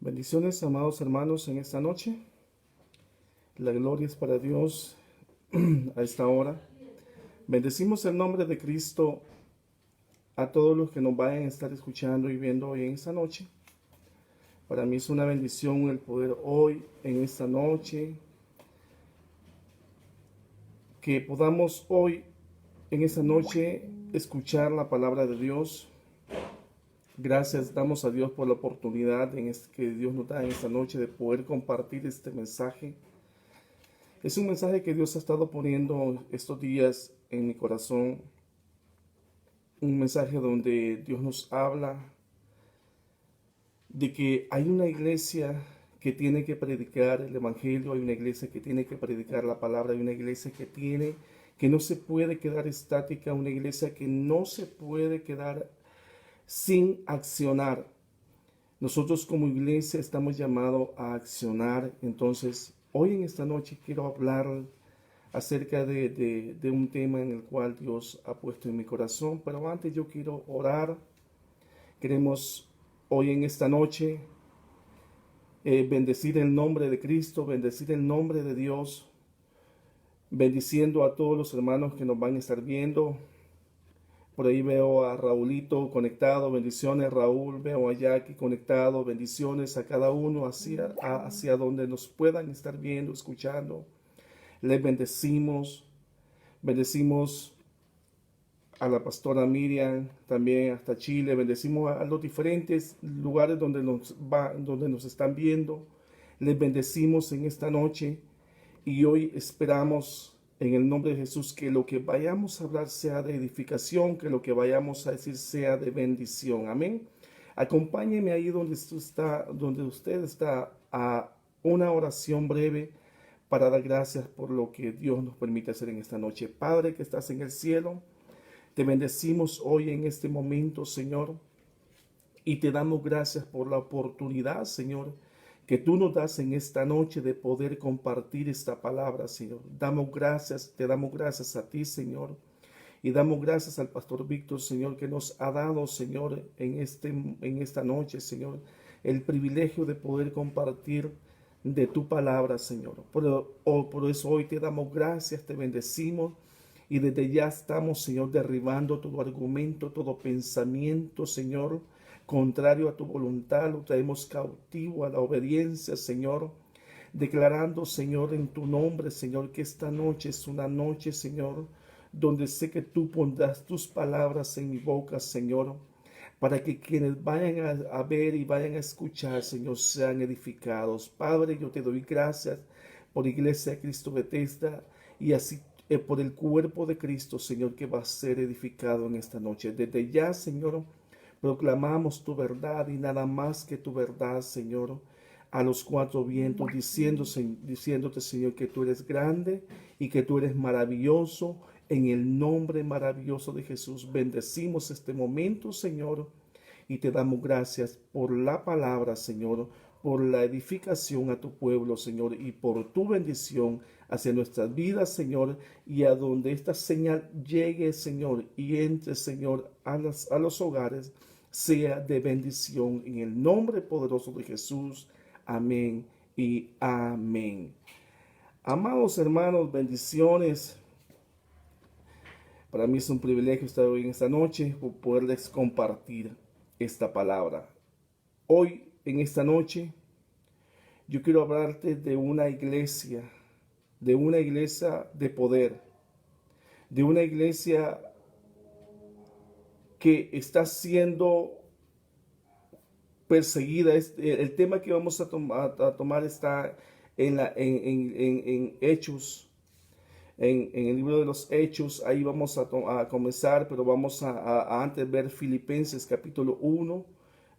Bendiciones, amados hermanos, en esta noche. La gloria es para Dios a esta hora. Bendecimos el nombre de Cristo a todos los que nos vayan a estar escuchando y viendo hoy en esta noche. Para mí es una bendición el poder hoy, en esta noche, que podamos hoy, en esta noche, escuchar la palabra de Dios. Gracias damos a Dios por la oportunidad que Dios nos da en esta noche de poder compartir este mensaje. Es un mensaje que Dios ha estado poniendo estos días en mi corazón. Un mensaje donde Dios nos habla de que hay una iglesia que tiene que predicar el evangelio, hay una iglesia que tiene que predicar la palabra, hay una iglesia que no se puede quedar estática, una iglesia que no se puede quedar sin accionar. Nosotros como iglesia estamos llamados a accionar. Entonces, hoy en esta noche quiero hablar acerca de un tema en el cual Dios ha puesto en mi corazón. Pero antes yo quiero orar. Queremos hoy en esta noche bendecir el nombre de Cristo, bendecir el nombre de Dios, bendiciendo a todos los hermanos que nos van a estar viendo. Por ahí veo a Raulito conectado, bendiciones Raúl, veo a Jackie conectado, bendiciones a cada uno hacia donde nos puedan estar viendo, escuchando. Les bendecimos a la pastora Miriam, también hasta Chile, bendecimos a los diferentes lugares donde nos están viendo. Les bendecimos en esta noche y hoy esperamos en el nombre de Jesús que lo que vayamos a hablar sea de edificación, que lo que vayamos a decir sea de bendición. Amén. Acompáñeme ahí donde usted está a una oración breve para dar gracias por lo que Dios nos permite hacer en esta noche. Padre que estás en el cielo, te bendecimos hoy en este momento, Señor, y te damos gracias por la oportunidad, Señor, que tú nos das en esta noche de poder compartir esta palabra, Señor. Te damos gracias a ti, Señor, y damos gracias al pastor Víctor, Señor, que nos ha dado, Señor, en esta noche, Señor, el privilegio de poder compartir de tu palabra, Señor. Por eso hoy te damos gracias, te bendecimos, y desde ya estamos, Señor, derribando todo argumento, todo pensamiento, Señor, contrario a tu voluntad. Lo traemos cautivo a la obediencia, Señor, declarando, Señor, en tu nombre, Señor, que esta noche es una noche, Señor, donde sé que tú pondrás tus palabras en mi boca, Señor, para que quienes vayan a ver y vayan a escuchar, Señor, sean edificados. Padre, yo te doy gracias por Iglesia de Cristo Bethesda y así por el cuerpo de Cristo, Señor, que va a ser edificado en esta noche. Desde ya, Señor, proclamamos tu verdad y nada más que tu verdad, Señor, a los cuatro vientos, diciéndote, Señor, que tú eres grande y que tú eres maravilloso. En el nombre maravilloso de Jesús, bendecimos este momento, Señor, y te damos gracias por la palabra, Señor, por la edificación a tu pueblo, Señor, y por tu bendición hacia nuestras vidas, Señor, y a donde esta señal llegue, Señor, y entre, Señor, a los hogares, sea de bendición en el nombre poderoso de Jesús. Amén y amén. Amados hermanos, bendiciones. Para mí es un privilegio estar hoy en esta noche por poderles compartir esta palabra. Hoy, en esta noche, yo quiero hablarte de una iglesia de poder, de una iglesia que está siendo perseguida. El tema que vamos a tomar está en Hechos, en el libro de los Hechos. Ahí vamos a comenzar, pero vamos a antes ver Filipenses capítulo 1,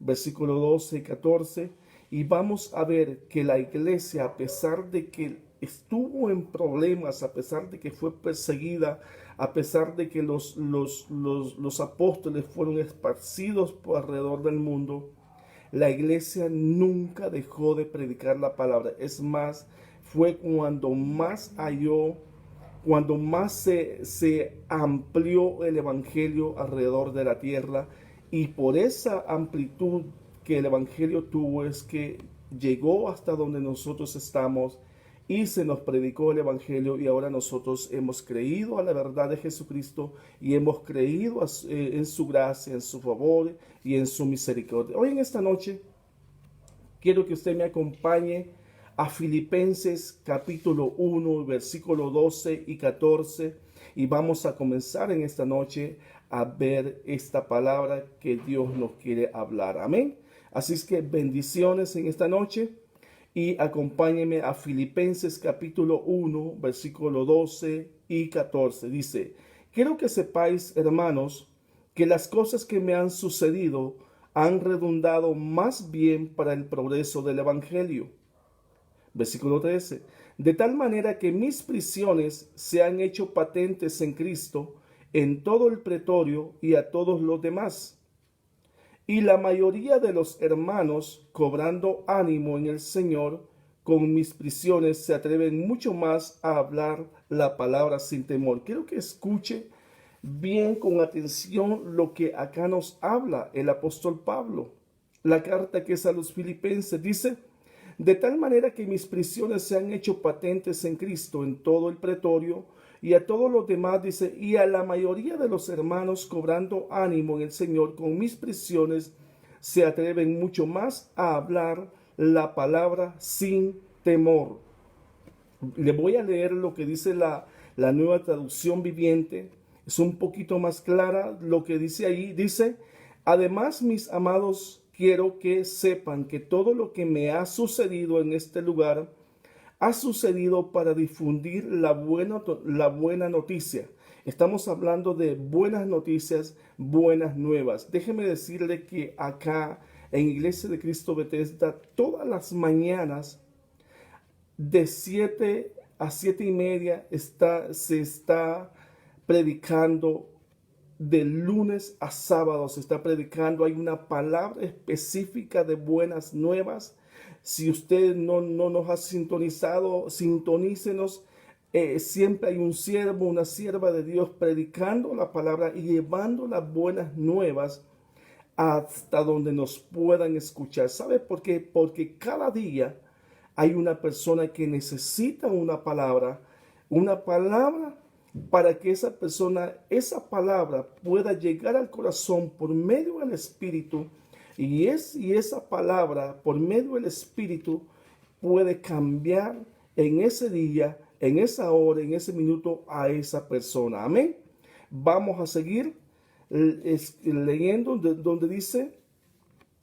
versículo 12 y 14. Y vamos a ver que la iglesia, a pesar de que estuvo en problemas, a pesar de que fue perseguida, a pesar de que los apóstoles fueron esparcidos por alrededor del mundo, la iglesia nunca dejó de predicar la palabra. Es más, fue cuando más se amplió el evangelio alrededor de la tierra, y por esa amplitud que el evangelio tuvo es que llegó hasta donde nosotros estamos y se nos predicó el Evangelio y ahora nosotros hemos creído a la verdad de Jesucristo y hemos creído en su gracia, en su favor y en su misericordia. Hoy en esta noche quiero que usted me acompañe a Filipenses capítulo 1, versículo 12 y 14 y vamos a comenzar en esta noche a ver esta palabra que Dios nos quiere hablar. Amén. Así es que bendiciones en esta noche y acompáñenme a Filipenses capítulo 1, versículo 12 y 14. Dice, quiero que sepáis, hermanos, que las cosas que me han sucedido han redundado más bien para el progreso del Evangelio. Versículo 13. De tal manera que mis prisiones se han hecho patentes en Cristo en todo el pretorio y a todos los demás. Y la mayoría de los hermanos, cobrando ánimo en el Señor, con mis prisiones se atreven mucho más a hablar la palabra sin temor. Quiero que escuche bien con atención lo que acá nos habla el apóstol Pablo. La carta que es a los Filipenses dice, de tal manera que mis prisiones se han hecho patentes en Cristo en todo el pretorio y a todos los demás, dice, y a la mayoría de los hermanos cobrando ánimo en el Señor, con mis prisiones se atreven mucho más a hablar la palabra sin temor. Le voy a leer lo que dice la nueva traducción viviente. Es un poquito más clara lo que dice ahí. Dice, además, mis amados, quiero que sepan que todo lo que me ha sucedido en este lugar ha sucedido para difundir la buena noticia. Estamos hablando de buenas noticias, buenas nuevas. Déjeme decirle que acá en Iglesia de Cristo Bethesda, todas las mañanas de 7 a 7 y media se está predicando. De lunes a sábado se está predicando. Hay una palabra específica de buenas nuevas. Si usted no nos ha sintonizado, sintonícenos. Siempre hay un siervo, una sierva de Dios predicando la palabra y llevando las buenas nuevas hasta donde nos puedan escuchar. ¿Sabe por qué? Porque cada día hay una persona que necesita una palabra para que esa persona, esa palabra pueda llegar al corazón por medio del Espíritu y esa palabra por medio del Espíritu puede cambiar en ese día, en esa hora, en ese minuto a esa persona. Amén. Vamos a seguir leyendo donde dice,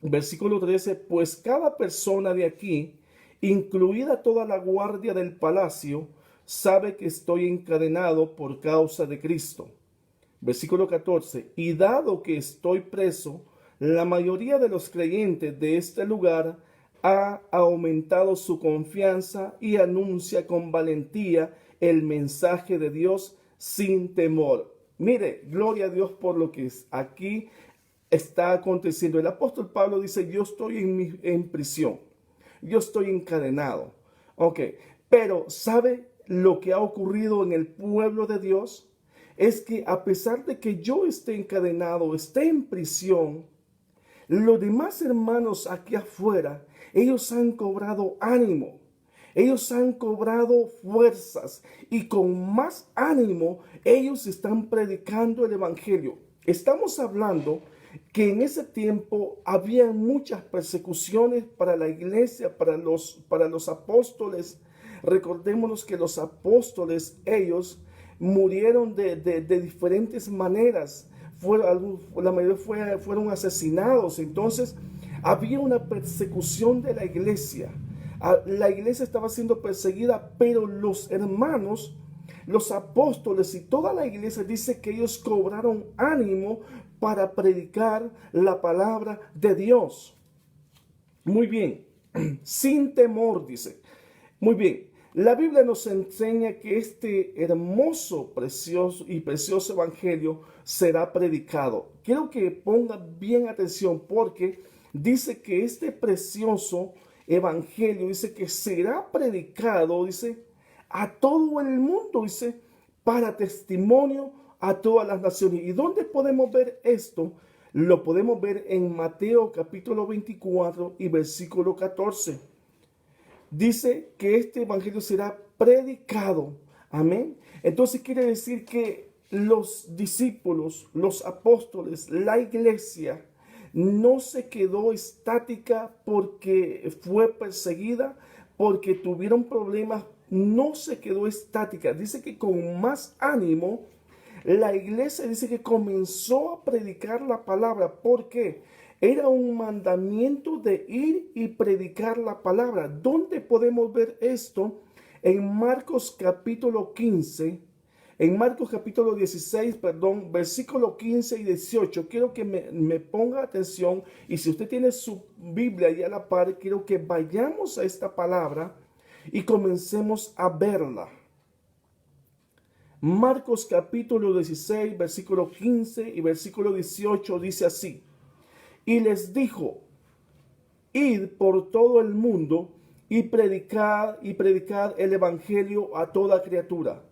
versículo 13, pues cada persona de aquí, incluida toda la guardia del palacio, sabe que estoy encadenado por causa de Cristo. Versículo 14, y dado que estoy preso, la mayoría de los creyentes de este lugar ha aumentado su confianza y anuncia con valentía el mensaje de Dios sin temor. Mire, gloria a Dios por lo que aquí está aconteciendo. El apóstol Pablo dice, yo estoy en prisión, yo estoy encadenado. Ok, pero ¿sabe lo que ha ocurrido en el pueblo de Dios? Es que a pesar de que yo esté encadenado, esté en prisión, los demás hermanos aquí afuera, ellos han cobrado ánimo, ellos han cobrado fuerzas y con más ánimo ellos están predicando el Evangelio. Estamos hablando que en ese tiempo había muchas persecuciones para la iglesia, para los apóstoles. Recordémonos que los apóstoles, ellos murieron de diferentes maneras. La mayoría fueron asesinados. Entonces había una persecución de la iglesia. La iglesia estaba siendo perseguida, pero los hermanos, los apóstoles y toda la iglesia dice que ellos cobraron ánimo para predicar la palabra de Dios. Muy bien, sin temor, dice. Muy bien, la Biblia nos enseña que este hermoso, precioso evangelio será predicado. Quiero que ponga bien atención porque dice que este precioso evangelio, dice que será predicado, dice, a todo el mundo, dice, para testimonio a todas las naciones. ¿Y dónde podemos ver esto? Lo podemos ver en Mateo capítulo 24 y versículo 14. dice que este evangelio será predicado. Amén. Entonces quiere decir que los discípulos, los apóstoles, la iglesia no se quedó estática porque fue perseguida, porque tuvieron problemas, no se quedó estática. Dice que con más ánimo la iglesia dice que comenzó a predicar la palabra. ¿Por qué? Era un mandamiento de ir y predicar la palabra. ¿Dónde podemos ver esto? En Marcos capítulo 15, en Marcos capítulo 16, perdón, versículo 15 y 18. Quiero que me ponga atención, y si usted tiene su Biblia ahí a la par, quiero que vayamos a esta palabra y comencemos a verla. Marcos capítulo 16, versículo 15 y versículo 18 dice así: y les dijo, id por todo el mundo y predicad el evangelio a toda criatura.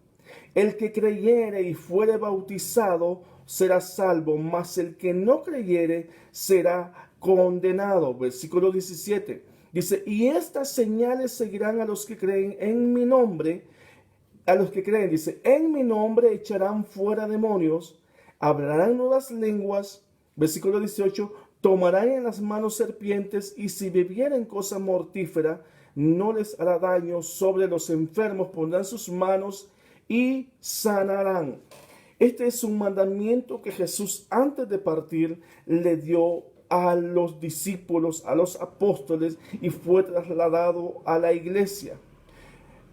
El que creyere y fuere bautizado será salvo, mas el que no creyere será condenado. Versículo 17 dice, y estas señales seguirán a los que creen en mi nombre. A los que creen, dice, en mi nombre echarán fuera demonios, hablarán nuevas lenguas. Versículo 18, tomarán en las manos serpientes, y si bebieren cosa mortífera, no les hará daño. Sobre los enfermos pondrán sus manos y sanarán. Este es un mandamiento que Jesús antes de partir le dio a los discípulos, a los apóstoles, y fue trasladado a la iglesia.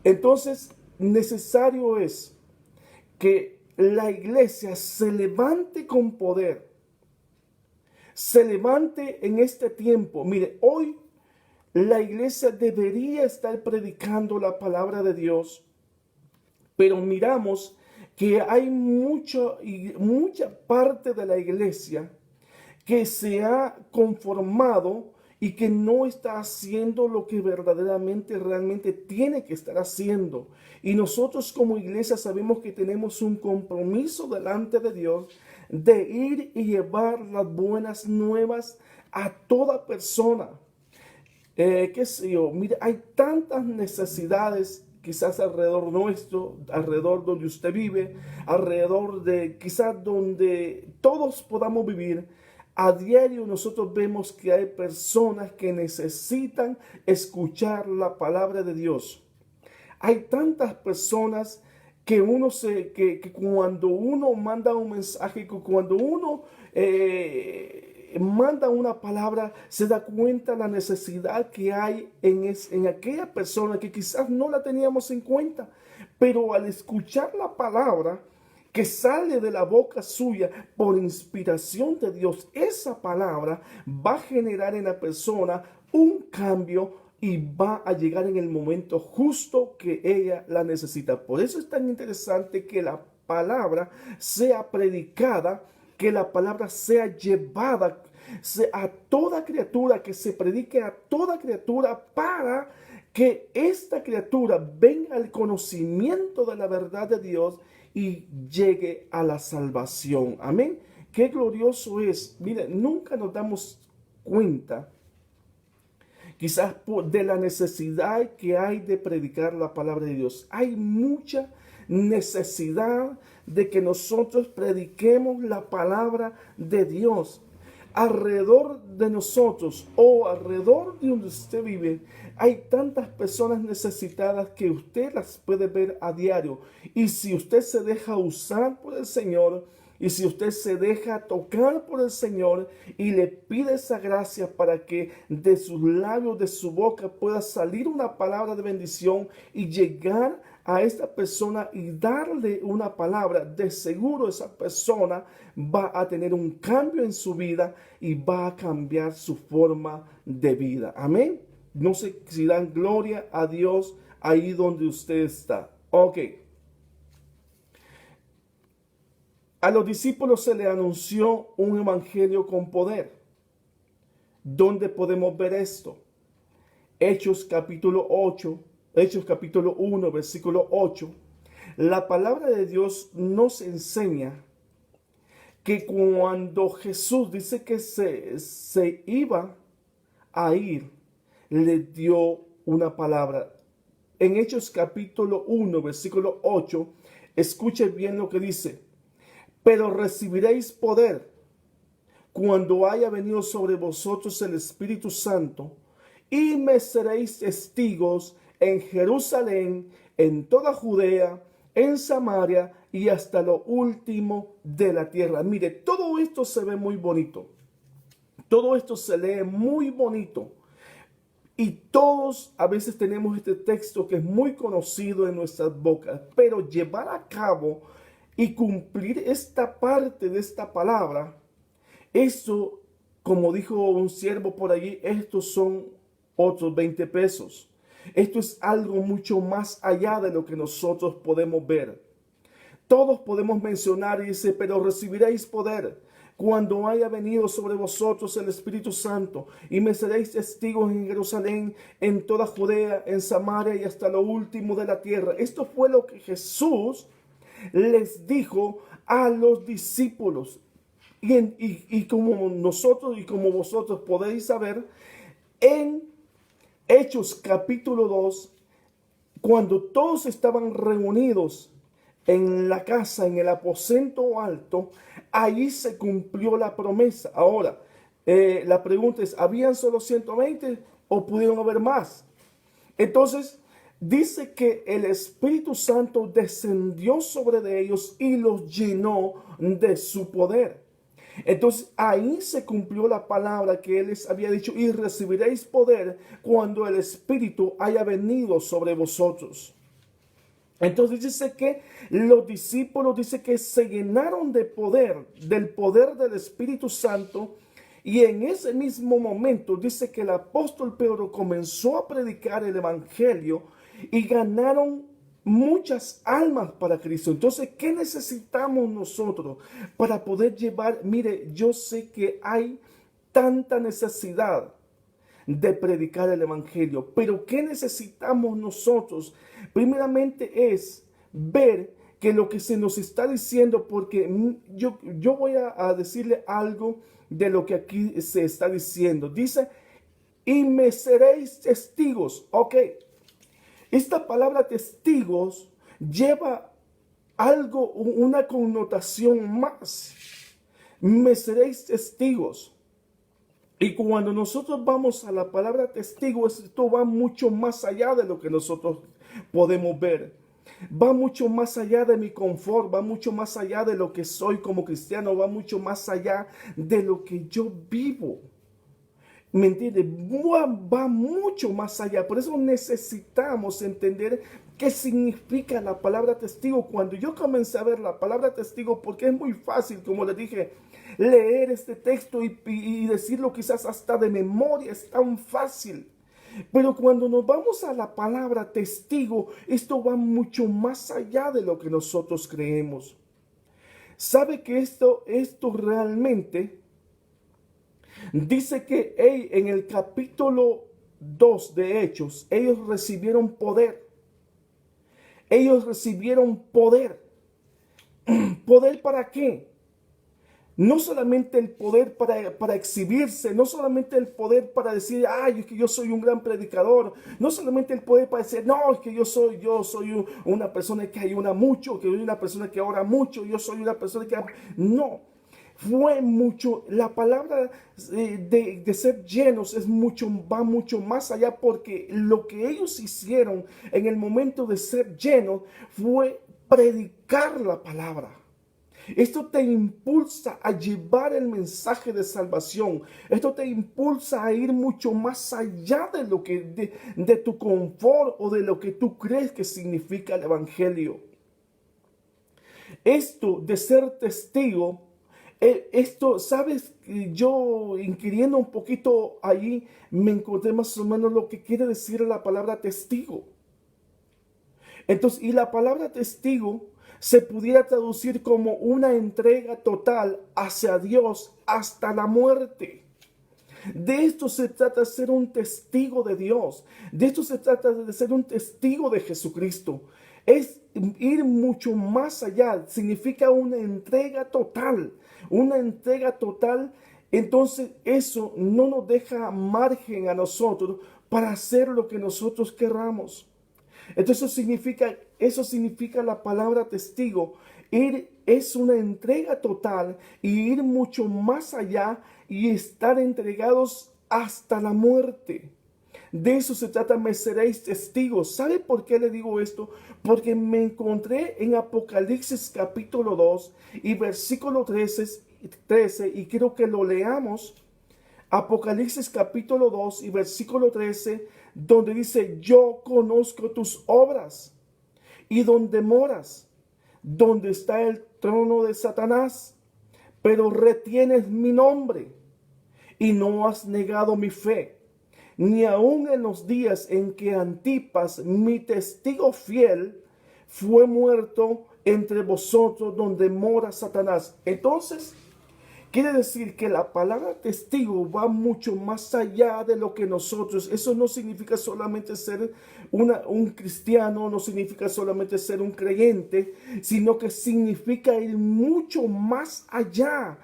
Entonces, necesario es que la iglesia se levante con poder, se levante en este tiempo. Mire, hoy la iglesia debería estar predicando la palabra de Dios, pero miramos que hay mucha parte de la iglesia que se ha conformado y que no está haciendo lo que realmente tiene que estar haciendo. Y nosotros como iglesia sabemos que tenemos un compromiso delante de Dios de ir y llevar las buenas nuevas a toda persona. Qué sé yo, mire, hay tantas necesidades quizás alrededor nuestro, alrededor donde usted vive, alrededor de quizás donde todos podamos vivir. A diario nosotros vemos que hay personas que necesitan escuchar la palabra de Dios. Hay tantas personas que que cuando uno manda un mensaje, que cuando uno manda una palabra, se da cuenta la necesidad que hay en aquella persona que quizás no la teníamos en cuenta, pero al escuchar la palabra que sale de la boca suya por inspiración de Dios, esa palabra va a generar en la persona un cambio y va a llegar en el momento justo que ella la necesita. Por eso es tan interesante que la palabra sea predicada, que la palabra sea llevada a toda criatura, que se predique a toda criatura para que esta criatura venga al conocimiento de la verdad de Dios y llegue a la salvación. Amén. Qué glorioso es. Mire, nunca nos damos cuenta quizás de la necesidad que hay de predicar la palabra de Dios. Hay mucha necesidad de que nosotros prediquemos la palabra de Dios. Alrededor de nosotros o alrededor de donde usted vive, hay tantas personas necesitadas que usted las puede ver a diario. Y si usted se deja usar por el Señor, y si usted se deja tocar por el Señor y le pide esa gracia para que de sus labios, de su boca, pueda salir una palabra de bendición y llegar a esta persona y darle una palabra, de seguro esa persona va a tener un cambio en su vida y va a cambiar su forma de vida. Amén. No sé si dan gloria a Dios ahí donde usted está. Ok. A los discípulos se les anunció un evangelio con poder. ¿Dónde podemos ver esto? Hechos capítulo 1, versículo 8. La palabra de Dios nos enseña que cuando Jesús dice que se iba a ir, le dio una palabra. En Hechos capítulo 1, versículo 8, escuche bien lo que dice. Pero recibiréis poder cuando haya venido sobre vosotros el Espíritu Santo, y me seréis testigos en Jerusalén, en toda Judea, en Samaria y hasta lo último de la tierra. Mire, todo esto se ve muy bonito. Todo esto se lee muy bonito. Y todos a veces tenemos este texto que es muy conocido en nuestras bocas, pero llevar a cabo y cumplir esta parte de esta palabra, eso, como dijo un siervo por allí, estos son otros 20 pesos. Esto es algo mucho más allá de lo que nosotros podemos ver. Todos podemos mencionar y dice, pero recibiréis poder cuando haya venido sobre vosotros el Espíritu Santo, y me seréis testigos en Jerusalén, en toda Judea, en Samaria y hasta lo último de la tierra. Esto fue lo que Jesús les dijo a los discípulos. Y como nosotros y como vosotros podéis saber, en Hechos capítulo 2, cuando todos estaban reunidos en la casa, en el aposento alto, ahí se cumplió la promesa. Ahora, la pregunta es, ¿habían solo 120 o pudieron haber más? Entonces, dice que el Espíritu Santo descendió sobre de ellos y los llenó de su poder. Entonces ahí se cumplió la palabra que Él les había dicho, y recibiréis poder cuando el Espíritu haya venido sobre vosotros. Entonces dice que los discípulos, dice que se llenaron de poder, del poder del Espíritu Santo, y en ese mismo momento dice que el apóstol Pedro comenzó a predicar el Evangelio y ganaron muchas almas para Cristo. Entonces, ¿qué necesitamos nosotros para poder llevar? Mire, yo sé que hay tanta necesidad de predicar el Evangelio, pero ¿qué necesitamos nosotros? Primeramente es ver que lo que se nos está diciendo, porque yo voy a decirle algo de lo que aquí se está diciendo. Dice, y me seréis testigos. Ok, esta palabra testigos lleva algo, una connotación más. Me seréis testigos. Y cuando nosotros vamos a la palabra testigo, esto va mucho más allá de lo que nosotros podemos ver. Va mucho más allá de mi confort, va mucho más allá de lo que soy como cristiano, va mucho más allá de lo que yo vivo. ¿Me entiende? Va mucho más allá. Por eso necesitamos entender qué significa la palabra testigo. Cuando yo comencé a ver la palabra testigo, porque es muy fácil, como les dije, leer este texto y decirlo quizás hasta de memoria, es tan fácil. Pero cuando nos vamos a la palabra testigo, esto va mucho más allá de lo que nosotros creemos. ¿Sabe que esto realmente dice que en el capítulo 2 de Hechos, ellos recibieron poder? Ellos recibieron poder. ¿Poder para qué? No solamente el poder para exhibirse, no solamente el poder para decir, ay, es que yo soy un gran predicador, no solamente el poder para decir, no, es que yo soy una persona que ayuna mucho, que soy una persona que ora mucho, yo soy una persona que... No, fue mucho, la palabra de ser llenos va mucho más allá, porque lo que ellos hicieron en el momento de ser llenos fue predicar la palabra. Esto te impulsa a llevar el mensaje de salvación. Esto te impulsa a ir mucho más allá de lo que de tu confort o de lo que tú crees que significa el Evangelio. Esto de ser testigo, sabes, yo inquiriendo un poquito allí, me encontré más o menos lo que quiere decir la palabra testigo. Entonces, y la palabra testigo se pudiera traducir como una entrega total hacia Dios hasta la muerte. De esto se trata de ser un testigo de Dios. De esto se trata de ser un testigo de Jesucristo. Es ir mucho más allá. Significa una entrega total. Una entrega total. Entonces eso no nos deja margen a nosotros para hacer lo que nosotros querramos. Entonces eso significa la palabra testigo. Ir es una entrega total y ir mucho más allá y estar entregados hasta la muerte. De eso se trata, me seréis testigos. ¿Sabe por qué le digo esto? Porque me encontré en Apocalipsis capítulo 2 y versículo 13 y quiero que lo leamos. Apocalipsis capítulo 2 y versículo 13, donde dice: yo conozco tus obras y donde moras, donde está el trono de Satanás, pero retienes mi nombre y no has negado mi fe, ni aun en los días en que Antipas, mi testigo fiel, fue muerto entre vosotros donde mora Satanás. Entonces, quiere decir que la palabra testigo va mucho más allá de lo que nosotros. Eso no significa solamente ser un cristiano, no significa solamente ser un creyente, sino que significa ir mucho más allá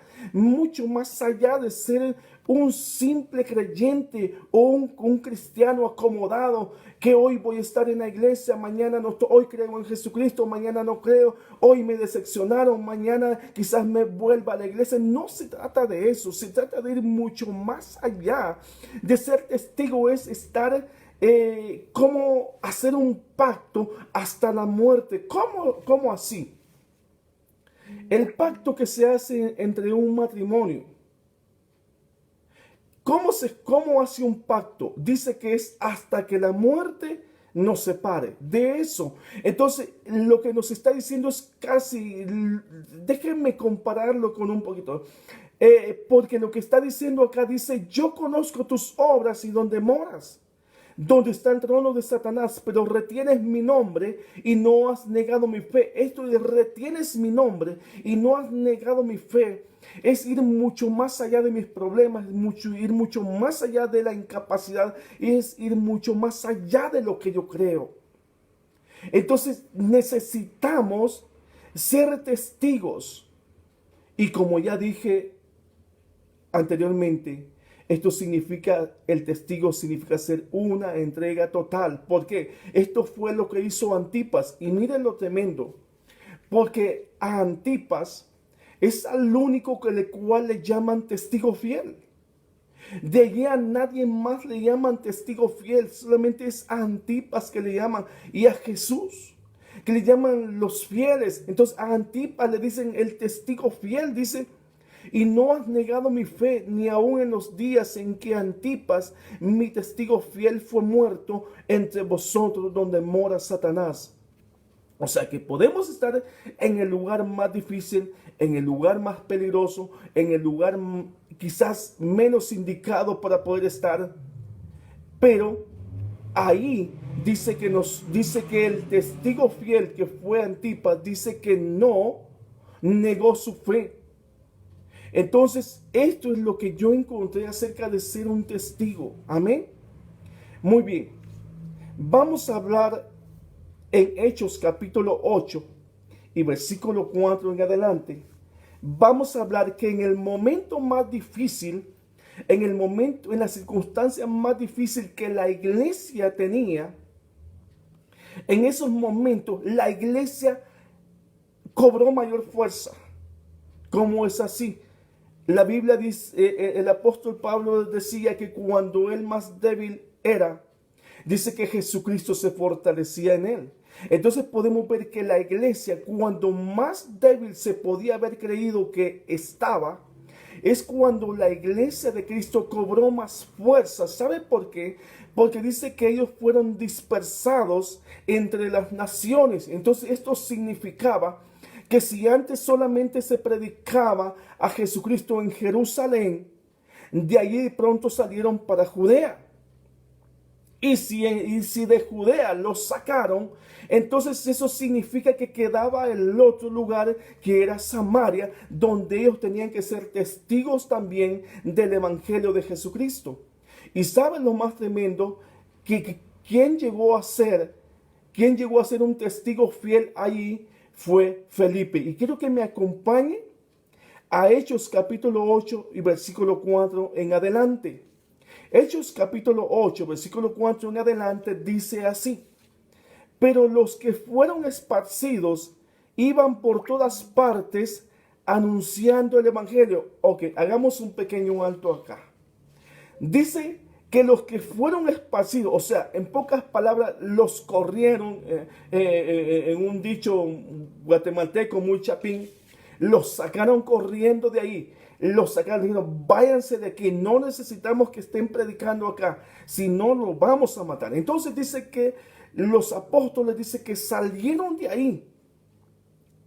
de ser un simple creyente o un cristiano acomodado, que hoy voy a estar en la iglesia, mañana no, hoy creo en Jesucristo, mañana no creo, hoy me decepcionaron, mañana quizás me vuelva a la iglesia. No se trata de eso, se trata de ir mucho más allá. De ser testigo es estar como hacer un pacto hasta la muerte. ¿Cómo así? El pacto que se hace entre un matrimonio. ¿Cómo hace un pacto? Dice que es hasta que la muerte nos separe. De eso. Entonces, lo que nos está diciendo es casi, déjenme compararlo con un poquito. Porque lo que está diciendo acá dice: yo conozco tus obras y donde moras, donde está el trono de Satanás, pero retienes mi nombre y no has negado mi fe. Esto de retienes mi nombre y no has negado mi fe es ir mucho más allá de mis problemas, ir mucho más allá de la incapacidad, es ir mucho más allá de lo que yo creo. Entonces necesitamos ser testigos. Y como ya dije anteriormente, el testigo significa ser una entrega total. Porque esto fue lo que hizo Antipas. Y miren lo tremendo. Porque a Antipas es al único cual le llaman testigo fiel. De allí a nadie más le llaman testigo fiel. Solamente es a Antipas que le llaman. Y a Jesús, que le llaman los fieles. Entonces a Antipas le dicen el testigo fiel. Dice: y no has negado mi fe, ni aun en los días en que Antipas, mi testigo fiel, fue muerto entre vosotros donde mora Satanás. O sea que podemos estar en el lugar más difícil, en el lugar más peligroso, en el lugar quizás menos indicado para poder estar, pero ahí dice que el testigo fiel, que fue Antipas, dice que no negó su fe. Entonces, esto es lo que yo encontré acerca de ser un testigo. Amén. Muy bien. Vamos a hablar en Hechos capítulo 8 y versículo 4 en adelante. Vamos a hablar que en el momento más difícil, en la circunstancia más difícil que la iglesia tenía, en esos momentos la iglesia cobró mayor fuerza. ¿Cómo es así? La Biblia dice, el apóstol Pablo decía que cuando él más débil era, dice que Jesucristo se fortalecía en él. Entonces podemos ver que la iglesia, cuando más débil se podía haber creído que estaba, es cuando la iglesia de Cristo cobró más fuerza. ¿Sabe por qué? Porque dice que ellos fueron dispersados entre las naciones. Entonces esto significaba que si antes solamente se predicaba a Jesucristo en Jerusalén, de allí de pronto salieron para Judea. Y si de Judea los sacaron, entonces eso significa que quedaba el otro lugar, que era Samaria, donde ellos tenían que ser testigos también del evangelio de Jesucristo. Y ¿saben lo más tremendo? ¿Quién llegó a ser un testigo fiel allí? Fue Felipe. Y quiero que me acompañe a Hechos capítulo 8 y versículo 4 en adelante. Hechos capítulo 8, versículo 4 en adelante, dice así: pero los que fueron esparcidos iban por todas partes anunciando el evangelio. Ok, hagamos un pequeño alto acá. Dice que los que fueron esparcidos, o sea, en pocas palabras, los corrieron, en un dicho guatemalteco muy chapín, los sacaron corriendo de ahí. Los sacaron, dijeron, váyanse de aquí, no necesitamos que estén predicando acá, si no los vamos a matar. Entonces dice que los apóstoles, dice que salieron de ahí.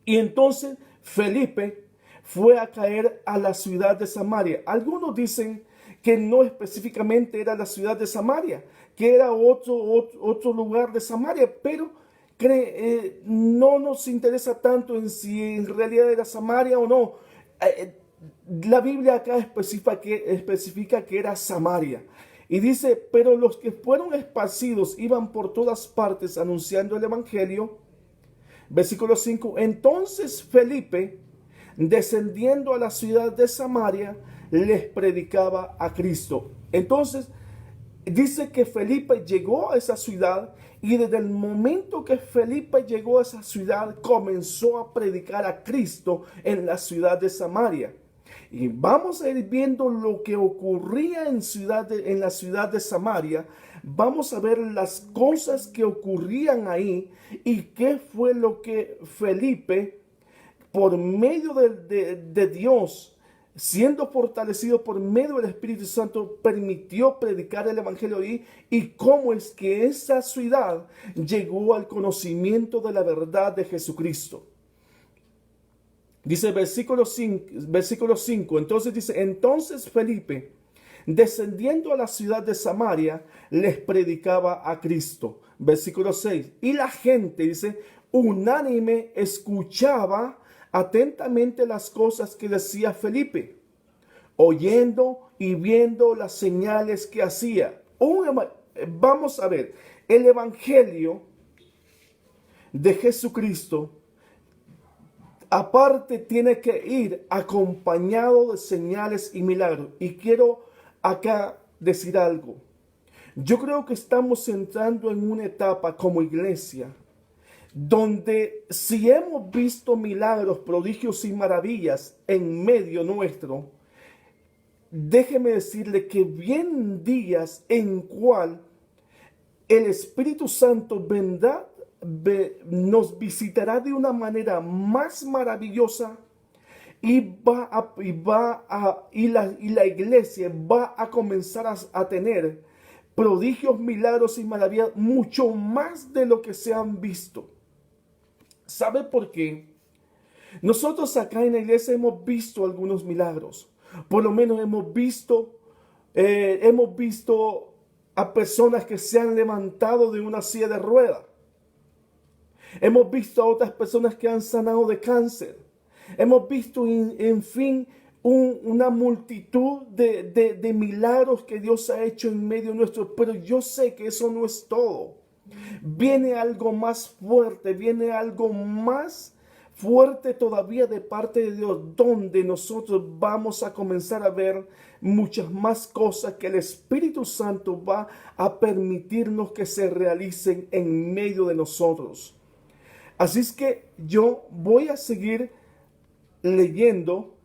Y entonces Felipe fue a caer a la ciudad de Samaria. Algunos dicen que no específicamente era la ciudad de Samaria, que era otro lugar de Samaria, pero no nos interesa tanto en si en realidad era Samaria o no. La Biblia acá especifica que era Samaria. Y dice, pero los que fueron esparcidos iban por todas partes anunciando el evangelio. Versículo 5, entonces Felipe, descendiendo a la ciudad de Samaria, les predicaba a Cristo. Entonces, dice que Felipe llegó a esa ciudad y desde el momento que Felipe llegó a esa ciudad, comenzó a predicar a Cristo en la ciudad de Samaria. Y vamos a ir viendo lo que ocurría en la ciudad de Samaria. Vamos a ver las cosas que ocurrían ahí y qué fue lo que Felipe, por medio de Dios, siendo fortalecido por medio del Espíritu Santo, permitió predicar el evangelio ahí, y cómo es que esa ciudad llegó al conocimiento de la verdad de Jesucristo. Dice versículo 5, entonces dice, entonces Felipe, descendiendo a la ciudad de Samaria, les predicaba a Cristo. Versículo 6, y la gente, dice, unánime escuchaba atentamente las cosas que decía Felipe, oyendo y viendo las señales que hacía. Vamos a ver, el evangelio de Jesucristo, aparte, tiene que ir acompañado de señales y milagros. Y quiero acá decir algo. Yo creo que estamos entrando en una etapa como iglesia donde, si hemos visto milagros, prodigios y maravillas en medio nuestro, déjeme decirle que vienen días en cual el Espíritu Santo vendrá, nos visitará de una manera más maravillosa, y la iglesia va a comenzar a tener prodigios, milagros y maravillas mucho más de lo que se han visto. ¿Sabe por qué? Nosotros acá en la iglesia hemos visto algunos milagros. Por lo menos hemos visto a personas que se han levantado de una silla de ruedas. Hemos visto a otras personas que han sanado de cáncer. Hemos visto, en fin, una multitud de milagros que Dios ha hecho en medio nuestro. Pero yo sé que eso no es todo. Viene algo más fuerte, viene algo más fuerte todavía de parte de Dios, donde nosotros vamos a comenzar a ver muchas más cosas que el Espíritu Santo va a permitirnos que se realicen en medio de nosotros. Así es que yo voy a seguir leyendo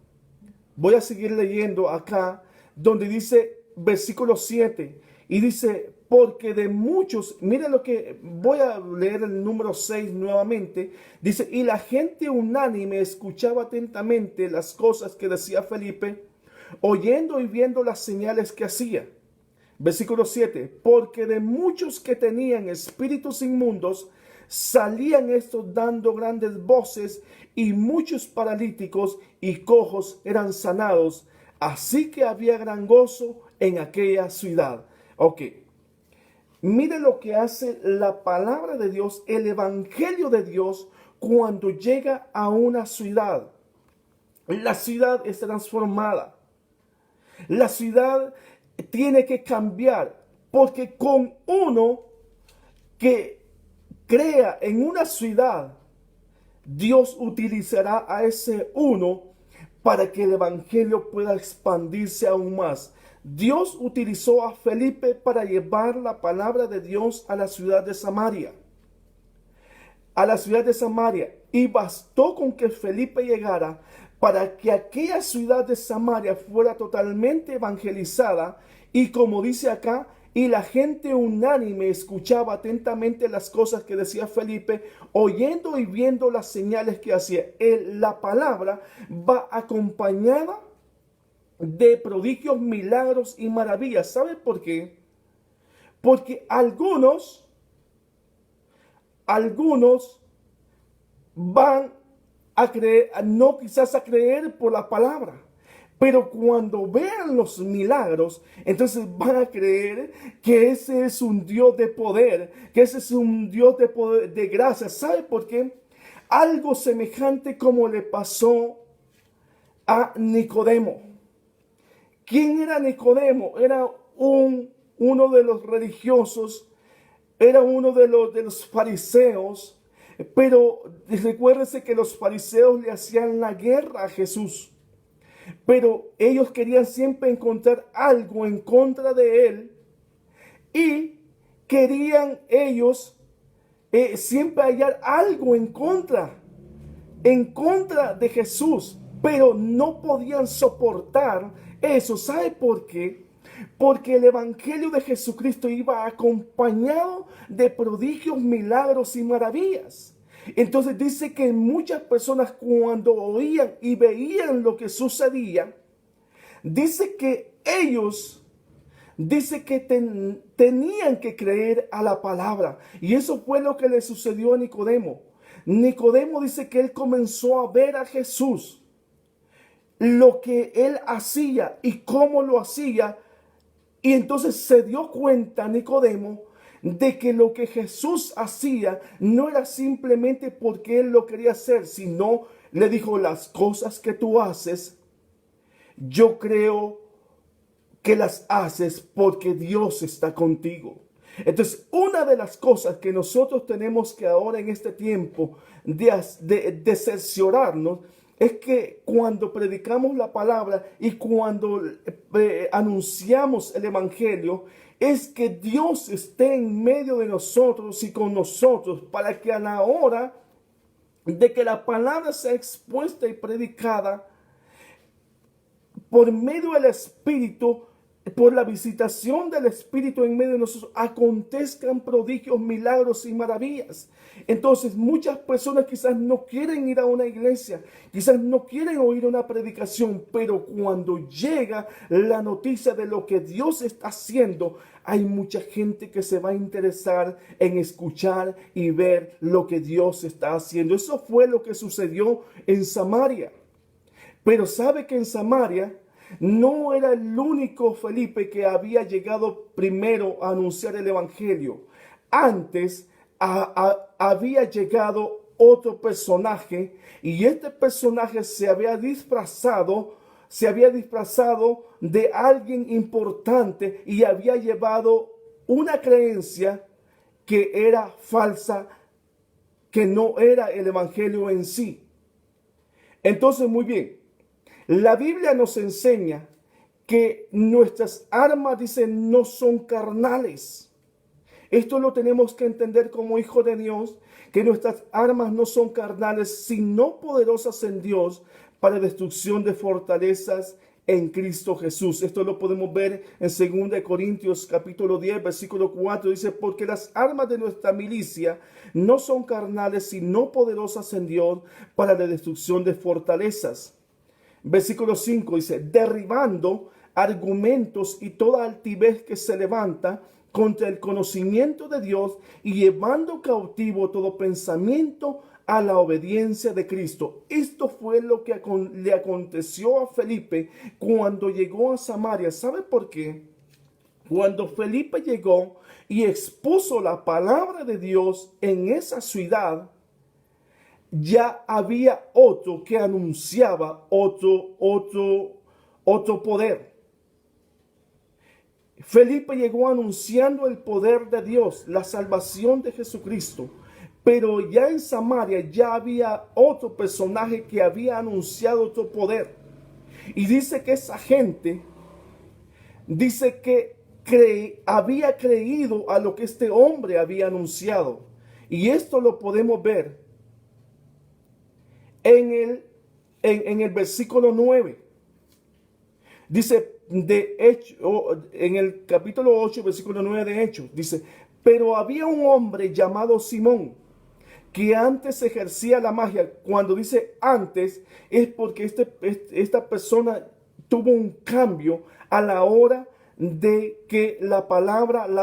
acá, donde dice versículo 7, y dice, porque de muchos, mira lo que, voy a leer el número 6 nuevamente, dice, y la gente unánime escuchaba atentamente las cosas que decía Felipe, oyendo y viendo las señales que hacía. Versículo 7, porque de muchos que tenían espíritus inmundos, salían estos dando grandes voces, y muchos paralíticos y cojos eran sanados. Así que había gran gozo en aquella ciudad. Ok, mire lo que hace la palabra de Dios, el evangelio de Dios, cuando llega a una ciudad. La ciudad es transformada. La ciudad tiene que cambiar, porque con uno que crea en una ciudad, Dios utilizará a ese uno para que el evangelio pueda expandirse aún más. Dios utilizó a Felipe para llevar la palabra de Dios a la ciudad de Samaria. A la ciudad de Samaria. Y bastó con que Felipe llegara para que aquella ciudad de Samaria fuera totalmente evangelizada. Y como dice acá, y la gente unánime escuchaba atentamente las cosas que decía Felipe, oyendo y viendo las señales que hacía. La palabra va acompañada de prodigios, milagros y maravillas. ¿Sabe por qué? Porque algunos van a creer, no quizás a creer por la palabra, pero cuando vean los milagros, entonces van a creer que ese es un Dios de poder, que ese es un Dios de poder, de gracia. ¿Sabe por qué? Algo semejante como le pasó a Nicodemo. ¿Quién era Nicodemo? Era uno de los religiosos, era uno de los fariseos, pero recuérdense que los fariseos le hacían la guerra a Jesús, pero ellos querían siempre encontrar algo en contra de él y querían ellos siempre hallar algo en contra de Jesús, pero no podían soportar eso. ¿Sabe por qué? Porque el evangelio de Jesucristo iba acompañado de prodigios, milagros y maravillas. Entonces dice que muchas personas cuando oían y veían lo que sucedía, dice que ellos, tenían que creer a la palabra. Y eso fue lo que le sucedió a Nicodemo. Nicodemo dice que él comenzó a ver a Jesús, lo que él hacía y cómo lo hacía. Y entonces se dio cuenta Nicodemo de que lo que Jesús hacía no era simplemente porque él lo quería hacer, sino le dijo: las cosas que tú haces, yo creo que las haces porque Dios está contigo. Entonces, una de las cosas que nosotros tenemos que ahora en este tiempo de cerciorarnos es que cuando predicamos la palabra y cuando anunciamos el evangelio, es que Dios esté en medio de nosotros y con nosotros, para que a la hora de que la palabra sea expuesta y predicada por medio del Espíritu, por la visitación del Espíritu en medio de nosotros, acontezcan prodigios, milagros y maravillas. Entonces muchas personas quizás no quieren ir a una iglesia, quizás no quieren oír una predicación, pero cuando llega la noticia de lo que Dios está haciendo, hay mucha gente que se va a interesar en escuchar y ver lo que Dios está haciendo. Eso fue lo que sucedió en Samaria. Pero sabe que en Samaria no era el único Felipe que había llegado primero a anunciar el evangelio. Antes había llegado otro personaje, y este personaje se había disfrazado de alguien importante y había llevado una creencia que era falsa, que no era el evangelio en sí. Entonces, muy bien, la Biblia nos enseña que nuestras armas, dice, no son carnales. Esto lo tenemos que entender como hijos de Dios, que nuestras armas no son carnales, sino poderosas en Dios para destrucción de fortalezas en Cristo Jesús. Esto lo podemos ver en 2 Corintios capítulo 10, versículo 4. Dice: porque las armas de nuestra milicia no son carnales, sino poderosas en Dios para la destrucción de fortalezas. Versículo 5 dice: derribando argumentos y toda altivez que se levanta contra el conocimiento de Dios, y llevando cautivo todo pensamiento a la obediencia de Cristo. Esto fue lo que le aconteció a Felipe cuando llegó a Samaria. ¿Sabe por qué? Cuando Felipe llegó y expuso la palabra de Dios en esa ciudad, ya había otro que anunciaba otro poder. Felipe llegó anunciando el poder de Dios, la salvación de Jesucristo. Pero ya en Samaria ya había otro personaje que había anunciado otro poder. Y dice que esa gente dice que había creído a lo que este hombre había anunciado. Y esto lo podemos ver en el versículo 9. Dice, de hecho, en el capítulo 8, versículo 9 de Hechos, dice, pero había un hombre llamado Simón, que antes ejercía la magia. Cuando dice antes, es porque esta persona tuvo un cambio a la hora de que la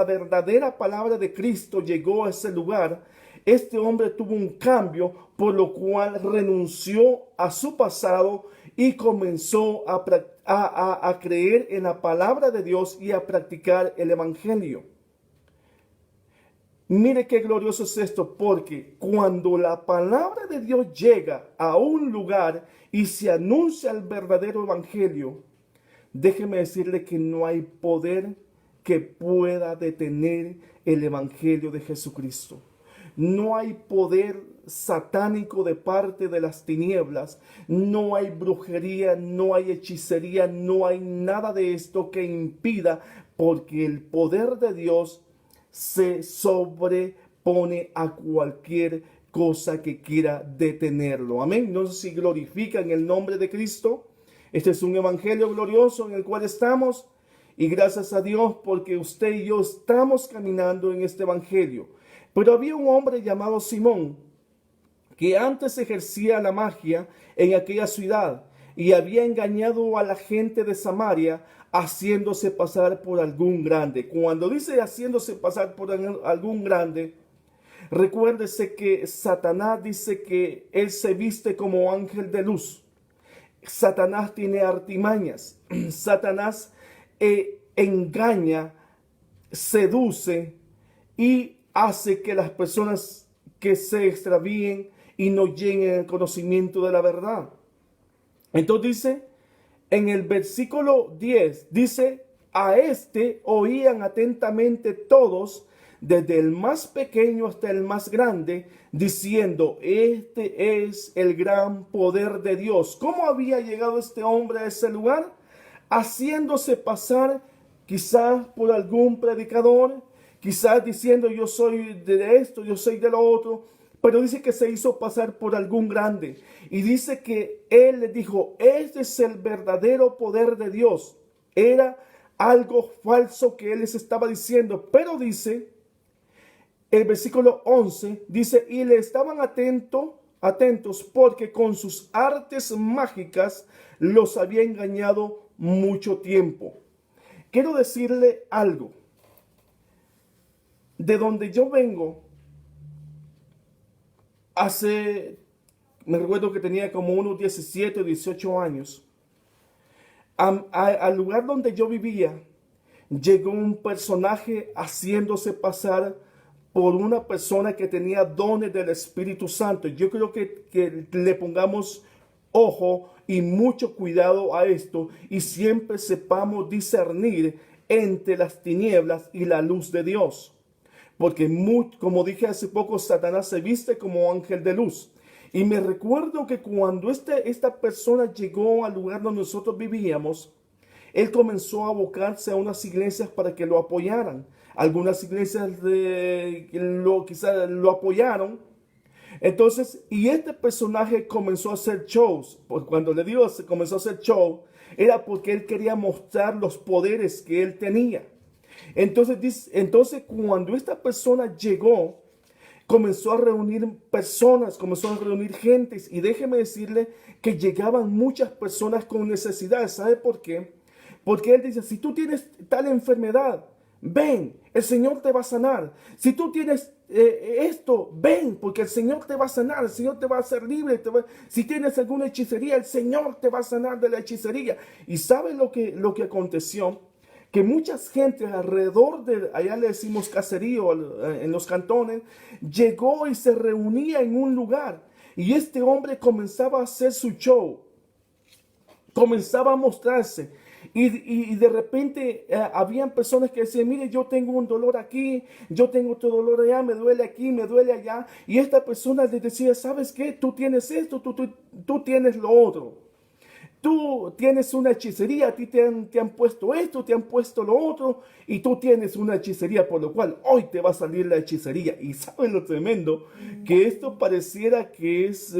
verdadera palabra de Cristo llegó a ese lugar. Este hombre tuvo un cambio, por lo cual renunció a su pasado y comenzó a creer en la palabra de Dios y a practicar el evangelio. Mire qué glorioso es esto, porque cuando la palabra de Dios llega a un lugar y se anuncia el verdadero evangelio, déjeme decirle que no hay poder que pueda detener el evangelio de Jesucristo. No hay poder satánico de parte de las tinieblas, no hay brujería, no hay hechicería, no hay nada de esto que impida, porque el poder de Dios se sobrepone a cualquier cosa que quiera detenerlo. Amén. No sé si glorifican el nombre de Cristo. Este es un evangelio glorioso en el cual estamos, y gracias a Dios porque usted y yo estamos caminando en este evangelio. Pero había un hombre llamado Simón, que antes ejercía la magia en aquella ciudad y había engañado a la gente de Samaria, haciéndose pasar por algún grande. Cuando dice haciéndose pasar por algún grande, recuérdese que Satanás dice que él se viste como ángel de luz. Satanás tiene artimañas. Satanás engaña, seduce y hace que las personas que se extravíen y no lleguen al conocimiento de la verdad. Entonces dice, en el versículo 10, dice, a este oían atentamente todos, desde el más pequeño hasta el más grande, diciendo, este es el gran poder de Dios. ¿Cómo había llegado este hombre a ese lugar? Haciéndose pasar quizás por algún predicador, quizás diciendo yo soy de esto, yo soy de lo otro, pero dice que se hizo pasar por algún grande. Y dice que él le dijo, este es el verdadero poder de Dios. Era algo falso que él les estaba diciendo, pero dice, el versículo 11, dice, y le estaban atentos porque con sus artes mágicas los había engañado mucho tiempo. Quiero decirle algo. De donde yo vengo, me recuerdo que tenía como unos 17 o 18 años, al lugar donde yo vivía, llegó un personaje haciéndose pasar por una persona que tenía dones del Espíritu Santo. Yo creo que le pongamos ojo y mucho cuidado a esto y siempre sepamos discernir entre las tinieblas y la luz de Dios. Porque como dije hace poco, Satanás se viste como ángel de luz. Y me recuerdo que cuando esta persona llegó al lugar donde nosotros vivíamos, él comenzó a abocarse a unas iglesias para que lo apoyaran. Algunas iglesias quizás lo apoyaron. Entonces, y este personaje comenzó a hacer shows. Pues cuando le digo comenzó a hacer show, era porque él quería mostrar los poderes que él tenía. Entonces cuando esta persona llegó, comenzó a reunir personas, comenzó a reunir gentes, y déjeme decirle que llegaban muchas personas con necesidades. ¿Sabe por qué? Porque él dice, si tú tienes tal enfermedad, ven, el Señor te va a sanar. Si tú tienes esto, ven, porque el Señor te va a sanar, el Señor te va a hacer libre. Si tienes alguna hechicería, el Señor te va a sanar de la hechicería. ¿Y sabe lo que aconteció? Que muchas gentes alrededor allá le decimos caserío en los cantones, llegó y se reunía en un lugar. Y este hombre comenzaba a hacer su show, comenzaba a mostrarse. Y de repente habían personas que decían, mire, yo tengo un dolor aquí, yo tengo otro dolor allá, me duele aquí, me duele allá. Y esta persona les decía, ¿sabes qué? Tú tienes esto, tú tienes lo otro. tú tienes una hechicería, a ti te han puesto esto, te han puesto lo otro, y tú tienes una hechicería, por lo cual hoy te va a salir la hechicería. Y saben lo tremendo, que esto pareciera que es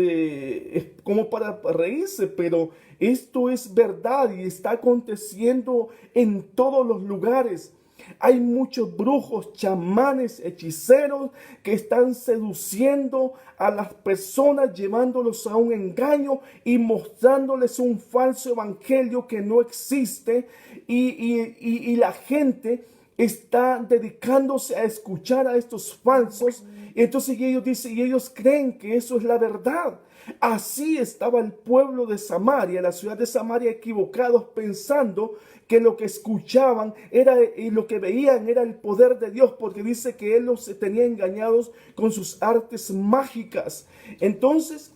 como para reírse, pero esto es verdad y está aconteciendo en todos los lugares. Hay muchos brujos, chamanes, hechiceros que están seduciendo a las personas, llevándolos a un engaño y mostrándoles un falso evangelio que no existe. Y la gente está dedicándose a escuchar a estos falsos. Y entonces ellos dicen, y ellos creen que eso es la verdad. Así estaba el pueblo de Samaria, la ciudad de Samaria, equivocados, pensando que lo que escuchaban era y lo que veían era el poder de Dios, porque dice que Él los tenía engañados con sus artes mágicas. Entonces,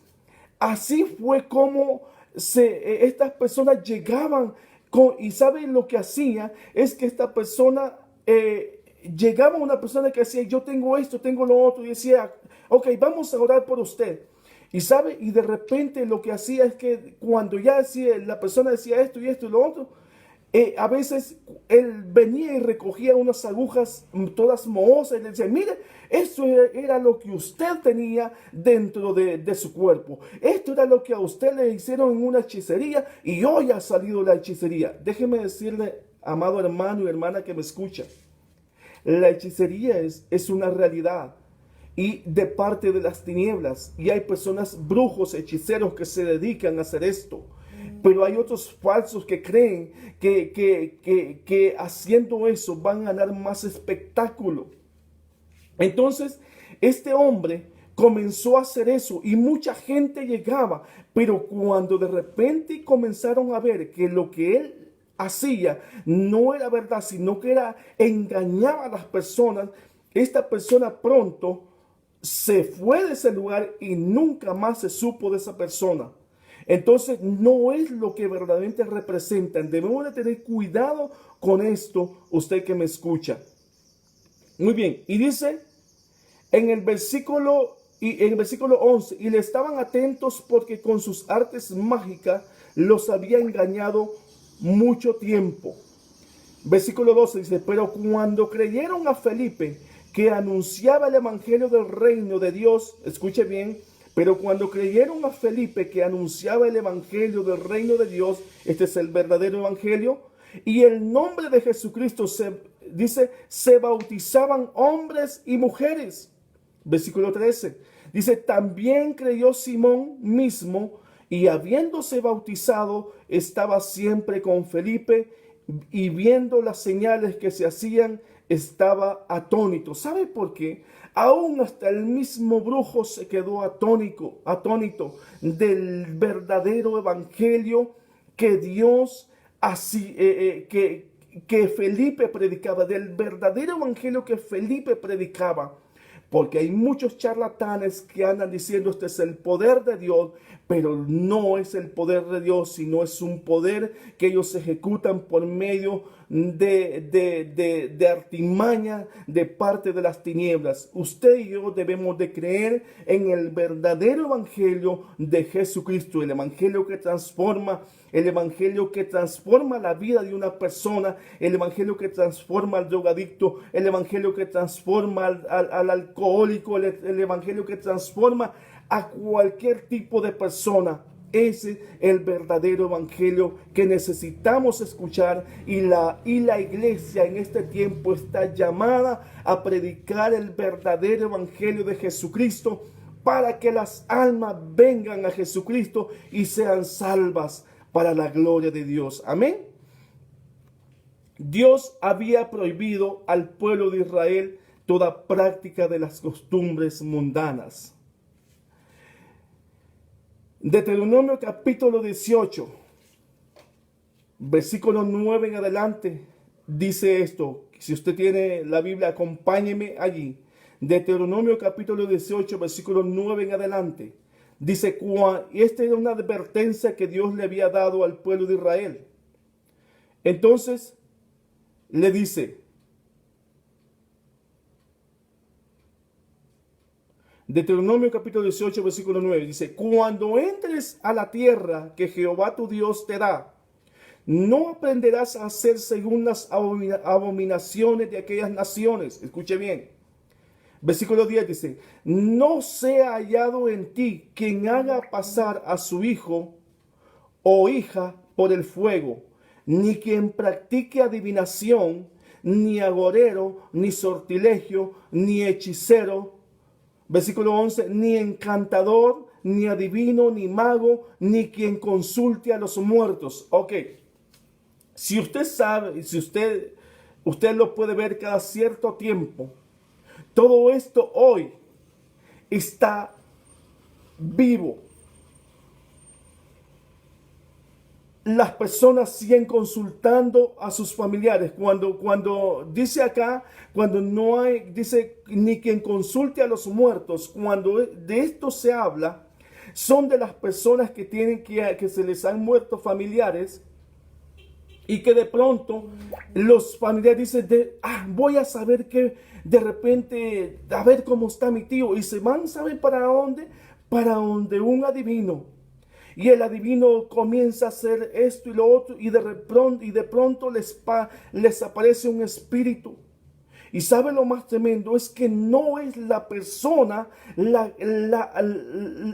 así fue como estas personas llegaban y ¿saben lo que hacía? Es que esta persona llegaba una persona que decía, yo tengo esto, tengo lo otro, y decía, ok, vamos a orar por usted. Y sabe, y de repente lo que hacía es que cuando ya decía, la persona decía esto y esto y lo otro, a veces él venía y recogía unas agujas todas mohosas y le decía, mire, eso era lo que usted tenía dentro de su cuerpo. Esto era lo que a usted le hicieron en una hechicería y hoy ha salido la hechicería. Déjeme decirle, amado hermano y hermana que me escucha, la hechicería es una realidad y de parte de las tinieblas. Y hay personas, brujos, hechiceros que se dedican a hacer esto. Pero hay otros falsos que creen que haciendo eso van a dar más espectáculo. Entonces, este hombre comenzó a hacer eso y mucha gente llegaba. Pero cuando de repente comenzaron a ver que lo que él hacía no era verdad, sino que era engañaba a las personas, esta persona pronto se fue de ese lugar y nunca más se supo de esa persona. Entonces no es lo que verdaderamente representan. Debemos de tener cuidado con esto, usted que me escucha. Muy bien, y dice en el versículo 11, y le estaban atentos porque con sus artes mágicas los había engañado mucho tiempo. Versículo 12 dice, pero cuando creyeron a Felipe, que anunciaba el evangelio del reino de Dios, escuche bien, pero cuando creyeron a Felipe, que anunciaba el evangelio del reino de Dios, este es el verdadero evangelio, y el nombre de Jesucristo se bautizaban hombres y mujeres. Versículo 13, dice, también creyó Simón mismo, y habiéndose bautizado, estaba siempre con Felipe, y viendo las señales que se hacían, estaba atónito. ¿Sabe por qué? Aún hasta el mismo brujo se quedó atónito del verdadero evangelio que Dios así, que Felipe predicaba, del verdadero evangelio que Felipe predicaba. Porque hay muchos charlatanes que andan diciendo este es el poder de Dios, pero no es el poder de Dios, sino es un poder que ellos ejecutan por medio de artimaña de parte de las tinieblas. Usted y yo debemos de creer en el verdadero evangelio de Jesucristo, el evangelio que transforma, el evangelio que transforma la vida de una persona, el evangelio que transforma al drogadicto, el evangelio que transforma al alcohólico, el evangelio que transforma a cualquier tipo de persona. Ese es el verdadero evangelio que necesitamos escuchar y la iglesia en este tiempo está llamada a predicar el verdadero evangelio de Jesucristo para que las almas vengan a Jesucristo y sean salvas para la gloria de Dios. Amén. Dios había prohibido al pueblo de Israel toda práctica de las costumbres mundanas. Deuteronomio capítulo 18, versículo 9 en adelante, dice esto. Si usted tiene la Biblia, acompáñeme allí. Deuteronomio capítulo 18, versículo 9 en adelante. Dice, y esta era una advertencia que Dios le había dado al pueblo de Israel. Entonces, le dice, Deuteronomio capítulo 18, versículo 9, dice, cuando entres a la tierra que Jehová tu Dios te da, no aprenderás a hacer según las abominaciones de aquellas naciones. Escuche bien. Versículo 10 dice, no sea hallado en ti quien haga pasar a su hijo o hija por el fuego, ni quien practique adivinación, ni agorero, ni sortilegio, ni hechicero. Versículo 11, ni encantador, ni adivino, ni mago, ni quien consulte a los muertos. Ok, si usted sabe, si usted lo puede ver cada cierto tiempo, todo esto hoy está vivo. Las personas siguen consultando a sus familiares. Cuando dice acá, cuando no hay, dice, ni quien consulte a los muertos, cuando de esto se habla, son de las personas que tienen que se les han muerto familiares y que de pronto los familiares dicen, voy a saber que de repente, a ver cómo está mi tío, y se van, ¿saben para dónde? Para donde un adivino. Y el adivino comienza a hacer esto y lo otro, y de pronto les aparece un espíritu. Y sabe lo más tremendo, es que no es la persona,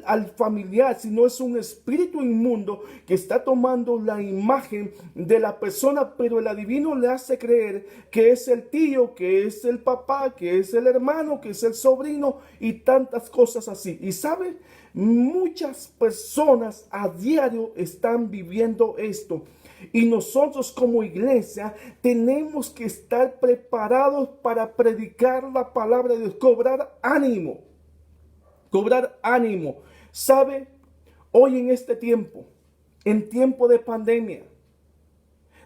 al familiar, sino es un espíritu inmundo que está tomando la imagen de la persona, pero el adivino le hace creer que es el tío, que es el papá, que es el hermano, que es el sobrino y tantas cosas así. Y sabe, muchas personas a diario están viviendo esto. Y nosotros como iglesia tenemos que estar preparados para predicar la palabra de Dios, cobrar ánimo, cobrar ánimo. ¿Sabe? Hoy en este tiempo, en tiempo de pandemia,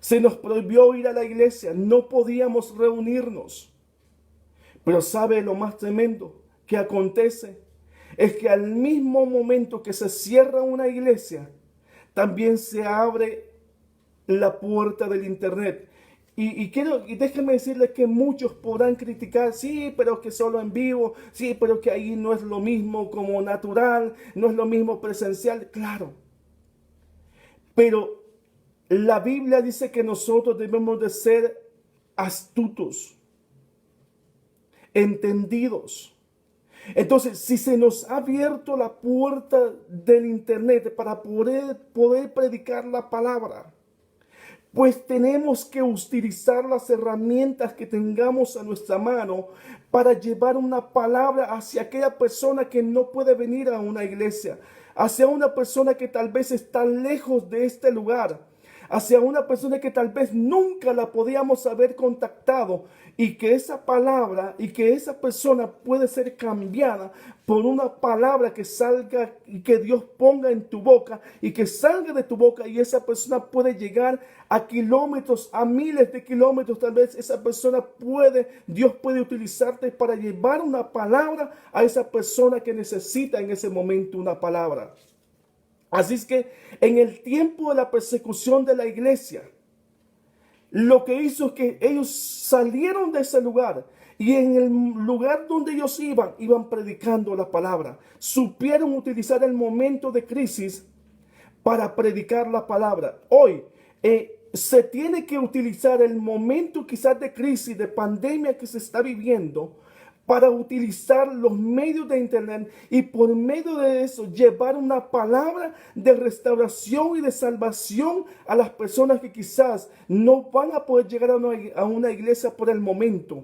se nos prohibió ir a la iglesia, no podíamos reunirnos. Pero ¿sabe lo más tremendo que acontece? Es que al mismo momento que se cierra una iglesia, también se abre la puerta del internet. Y déjenme decirles que muchos podrán criticar, sí, pero que solo en vivo, sí, pero que ahí no es lo mismo como natural, no es lo mismo presencial, claro. Pero la Biblia dice que nosotros debemos de ser astutos, entendidos. Entonces, si se nos ha abierto la puerta del internet para poder predicar la palabra, pues tenemos que utilizar las herramientas que tengamos a nuestra mano para llevar una palabra hacia aquella persona que no puede venir a una iglesia, hacia una persona que tal vez está lejos de este lugar, hacia una persona que tal vez nunca la podíamos haber contactado, y que esa palabra y que esa persona puede ser cambiada por una palabra que salga y que Dios ponga en tu boca y que salga de tu boca, y esa persona puede llegar a kilómetros, a miles de kilómetros. Tal vez esa persona Dios puede utilizarte para llevar una palabra a esa persona que necesita en ese momento una palabra. Así es que en el tiempo de la persecución de la iglesia, lo que hizo es que ellos salieron de ese lugar, y en el lugar donde ellos iban predicando la palabra. Supieron utilizar el momento de crisis para predicar la palabra. Hoy se tiene que utilizar el momento quizás de crisis, de pandemia que se está viviendo, para utilizar los medios de internet y por medio de eso llevar una palabra de restauración y de salvación a las personas que quizás no van a poder llegar a una iglesia por el momento,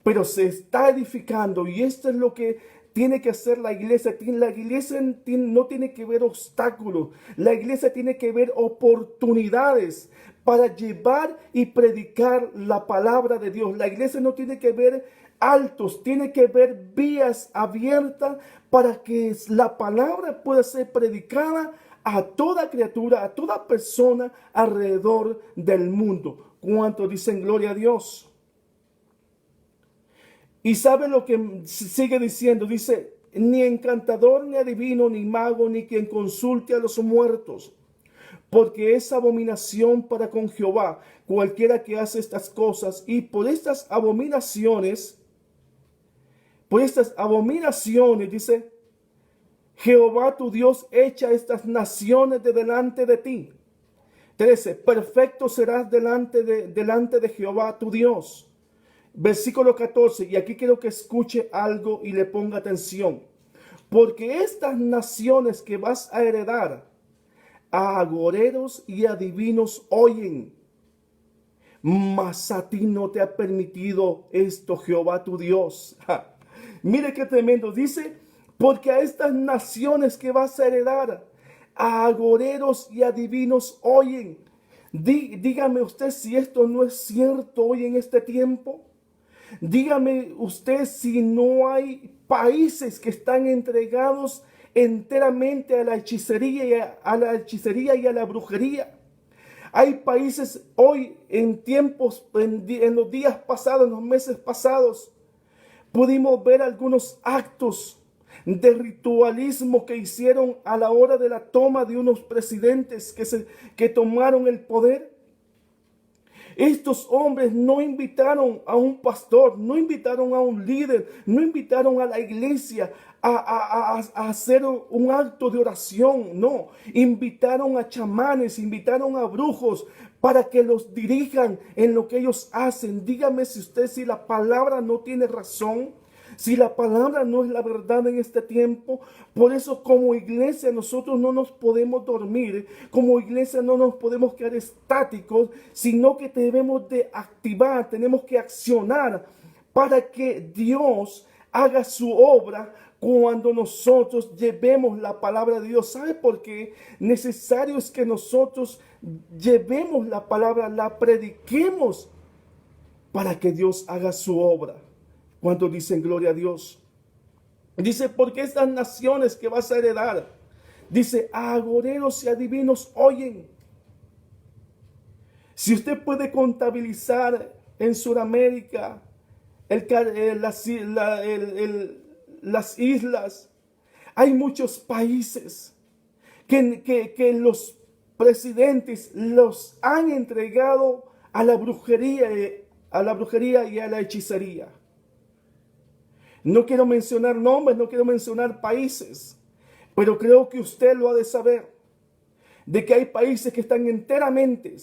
pero se está edificando. Y esto es lo que tiene que hacer la iglesia. La iglesia no tiene que ver obstáculos, la iglesia tiene que ver oportunidades para llevar y predicar la palabra de Dios. La iglesia no tiene que ver altos, tiene que ver vías abiertas para que la palabra pueda ser predicada a toda criatura, a toda persona alrededor del mundo. ¿Cuántos dicen gloria a Dios? Y sabe lo que sigue diciendo, dice, ni encantador, ni adivino, ni mago, ni quien consulte a los muertos, porque es abominación para con Jehová cualquiera que hace estas cosas, y por estas abominaciones por estas abominaciones, dice, Jehová tu Dios echa estas naciones de delante de ti. 13, perfecto serás delante de Jehová tu Dios. Versículo 14, y aquí quiero que escuche algo y le ponga atención. Porque estas naciones que vas a heredar, a agoreros y adivinos oyen, mas a ti no te ha permitido esto Jehová tu Dios. Ja. Mire qué tremendo. Dice, porque a estas naciones que vas a heredar, a agoreros y adivinos oyen. Dígame usted si esto no es cierto hoy en este tiempo. Dígame usted si no hay países que están entregados enteramente a la hechicería y a la brujería. Hay países hoy en tiempos, en los días pasados, en los meses pasados, pudimos ver algunos actos de ritualismo que hicieron a la hora de la toma de unos presidentes que tomaron el poder. Estos hombres no invitaron a un pastor, no invitaron a un líder, no invitaron a la iglesia a hacer un acto de oración, no. Invitaron a chamanes, invitaron a brujos para que los dirijan en lo que ellos hacen. Dígame si la palabra no tiene razón. Si la palabra no es la verdad en este tiempo, por eso como iglesia nosotros no nos podemos dormir, como iglesia no nos podemos quedar estáticos, sino que debemos de activar, tenemos que accionar para que Dios haga su obra cuando nosotros llevemos la palabra de Dios. ¿Sabe por qué? Necesario es que nosotros llevemos la palabra, la prediquemos para que Dios haga su obra. ¿Cuántos dicen gloria a Dios? Dice, porque estas naciones que vas a heredar, dice, a agoreros y adivinos oyen. Si usted puede contabilizar en Sudamérica las islas, hay muchos países que los presidentes los han entregado a la brujería y a la hechicería. No quiero mencionar nombres, no quiero mencionar países, pero creo que usted lo ha de saber, de que hay países que están enteramente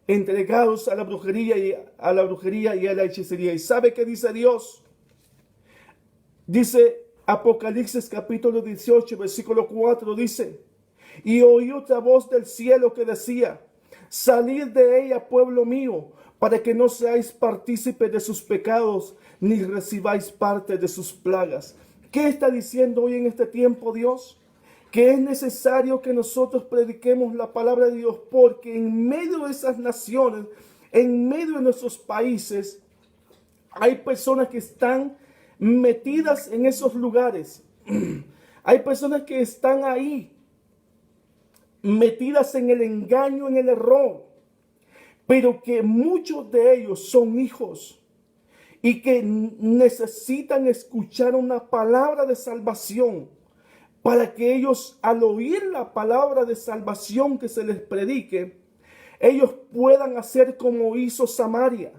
entregados a la brujería y a la hechicería. ¿Y sabe qué dice Dios? Dice Apocalipsis capítulo 18, versículo 4, dice, y oí otra voz del cielo que decía, salid de ella, pueblo mío, para que no seáis partícipes de sus pecados, ni recibáis parte de sus plagas. ¿Qué está diciendo hoy en este tiempo Dios? Que es necesario que nosotros prediquemos la palabra de Dios, porque en medio de esas naciones, en medio de nuestros países, hay personas que están metidas en esos lugares. Hay personas que están ahí, metidas en el engaño, en el error, pero que muchos de ellos son hijos y que necesitan escuchar una palabra de salvación para que ellos, al oír la palabra de salvación que se les predique, ellos puedan hacer como hizo Samaria,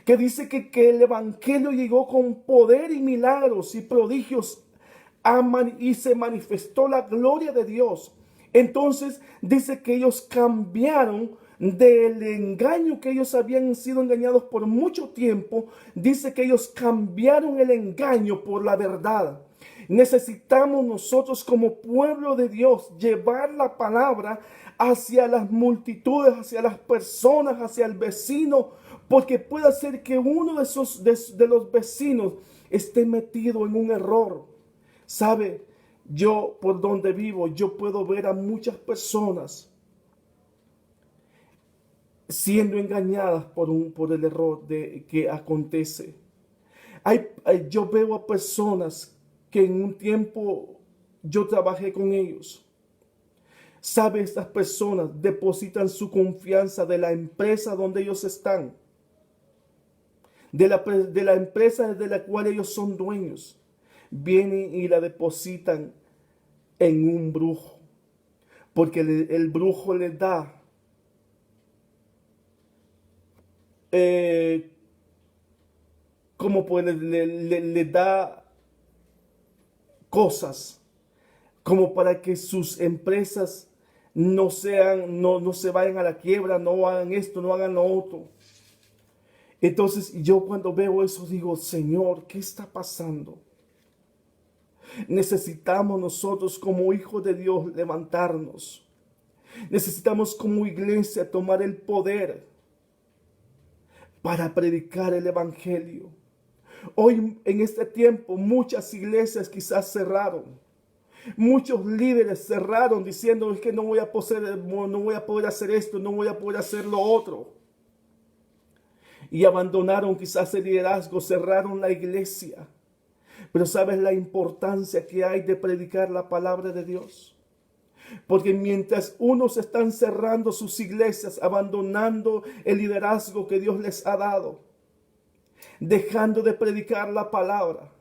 que dice que el evangelio llegó con poder y milagros y prodigios y se manifestó la gloria de Dios. Entonces dice que ellos cambiaron del engaño, que ellos habían sido engañados por mucho tiempo. Dice que ellos cambiaron el engaño por la verdad. Necesitamos nosotros como pueblo de Dios llevar la palabra hacia las multitudes, hacia las personas, hacia el vecino, porque puede ser que uno de los vecinos esté metido en un error. ¿Sabe? Yo, por donde vivo, yo puedo ver a muchas personas siendo engañadas por el error que acontece. Yo veo a personas que en un tiempo yo trabajé con ellos. ¿Sabe? Estas personas depositan su confianza de la empresa donde ellos están, de la empresa de la cual ellos son dueños. Vienen y la depositan en un brujo, porque el brujo les da como pues le da cosas como para que sus empresas no se vayan a la quiebra, no hagan esto, no hagan lo otro. Entonces yo cuando veo eso digo, Señor, ¿qué está pasando? Necesitamos nosotros como hijos de Dios levantarnos. Necesitamos como iglesia tomar el poder para predicar el evangelio. Hoy en este tiempo muchas iglesias quizás cerraron. Muchos líderes cerraron diciendo es que no voy a poder hacer esto, no voy a poder hacer lo otro. Y abandonaron quizás el liderazgo, cerraron la iglesia. Pero ¿sabes la importancia que hay de predicar la palabra de Dios? Porque mientras unos están cerrando sus iglesias, abandonando el liderazgo que Dios les ha dado, dejando de predicar la palabra,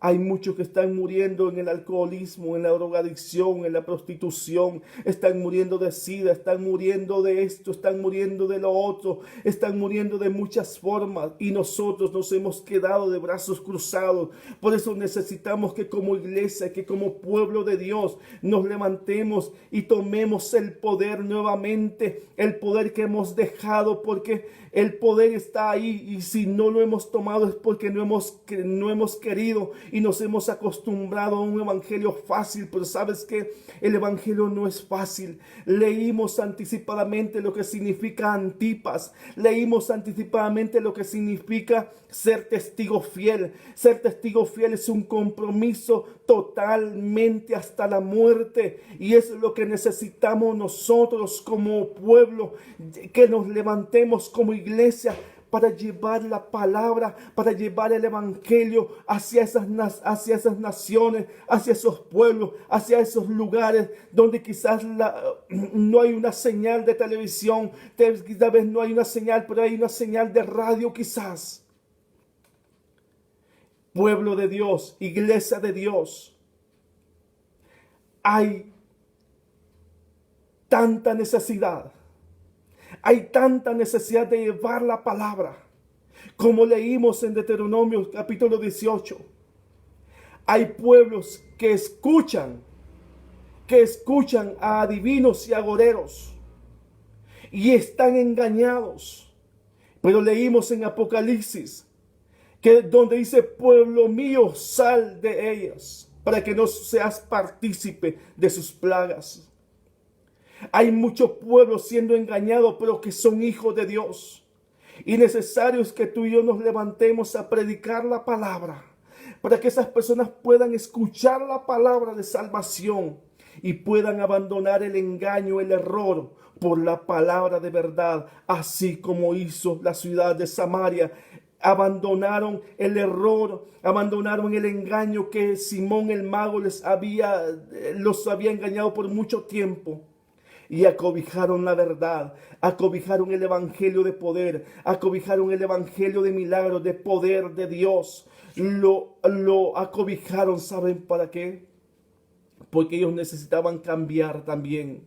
hay muchos que están muriendo en el alcoholismo, en la drogadicción, en la prostitución. Están muriendo de sida, están muriendo de esto, están muriendo de lo otro. Están muriendo de muchas formas. Y nosotros nos hemos quedado de brazos cruzados. Por eso necesitamos que como iglesia, que como pueblo de Dios, nos levantemos y tomemos el poder nuevamente. El poder que hemos dejado, porque el poder está ahí. Y si no lo hemos tomado es porque no hemos querido. Y nos hemos acostumbrado a un evangelio fácil, pero sabes que el evangelio no es fácil. Leímos anticipadamente lo que significa Antipas, leímos anticipadamente lo que significa ser testigo fiel. Ser testigo fiel es un compromiso totalmente hasta la muerte, y es lo que necesitamos nosotros como pueblo, que nos levantemos como iglesia para llevar la palabra, para llevar el evangelio hacia esas naciones, hacia esos pueblos, hacia esos lugares donde quizás no hay una señal de televisión, tal vez no hay una señal, pero hay una señal de radio quizás. Pueblo de Dios, iglesia de Dios, hay tanta necesidad. Hay tanta necesidad de llevar la palabra. Como leímos en Deuteronomio capítulo 18. Hay pueblos que escuchan a adivinos y agoreros. Y están engañados. Pero leímos en Apocalipsis, donde dice, pueblo mío, sal de ellas, para que no seas partícipe de sus plagas. Hay muchos pueblos siendo engañados, pero que son hijos de Dios. Y necesario es que tú y yo nos levantemos a predicar la palabra, para que esas personas puedan escuchar la palabra de salvación y puedan abandonar el engaño, el error, por la palabra de verdad, así como hizo la ciudad de Samaria. Abandonaron el error, abandonaron el engaño que Simón el mago los había engañado por mucho tiempo. Y acobijaron la verdad, acobijaron el evangelio de poder, acobijaron el evangelio de milagros, de poder de Dios. Lo acobijaron, ¿saben para qué? Porque ellos necesitaban cambiar también.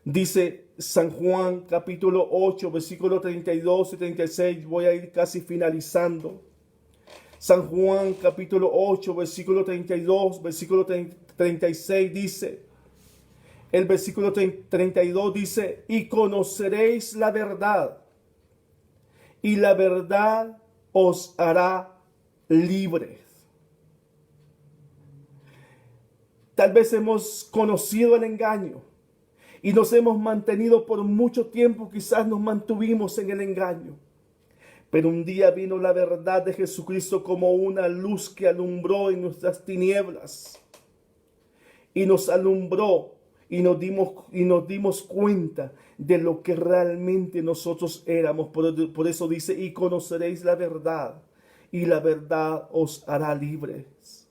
Dice San Juan capítulo 8, versículos 32 y 36, voy a ir casi finalizando. San Juan capítulo 8, versículo 32, versículo 36 dice, el versículo 32 dice, y conoceréis la verdad, y la verdad os hará libres. Tal vez hemos conocido el engaño y nos hemos mantenido por mucho tiempo, quizás nos mantuvimos en el engaño. Pero un día vino la verdad de Jesucristo como una luz que alumbró en nuestras tinieblas. Y nos alumbró y nos dimos cuenta de lo que realmente nosotros éramos. Por eso dice, y conoceréis la verdad, y la verdad os hará libres.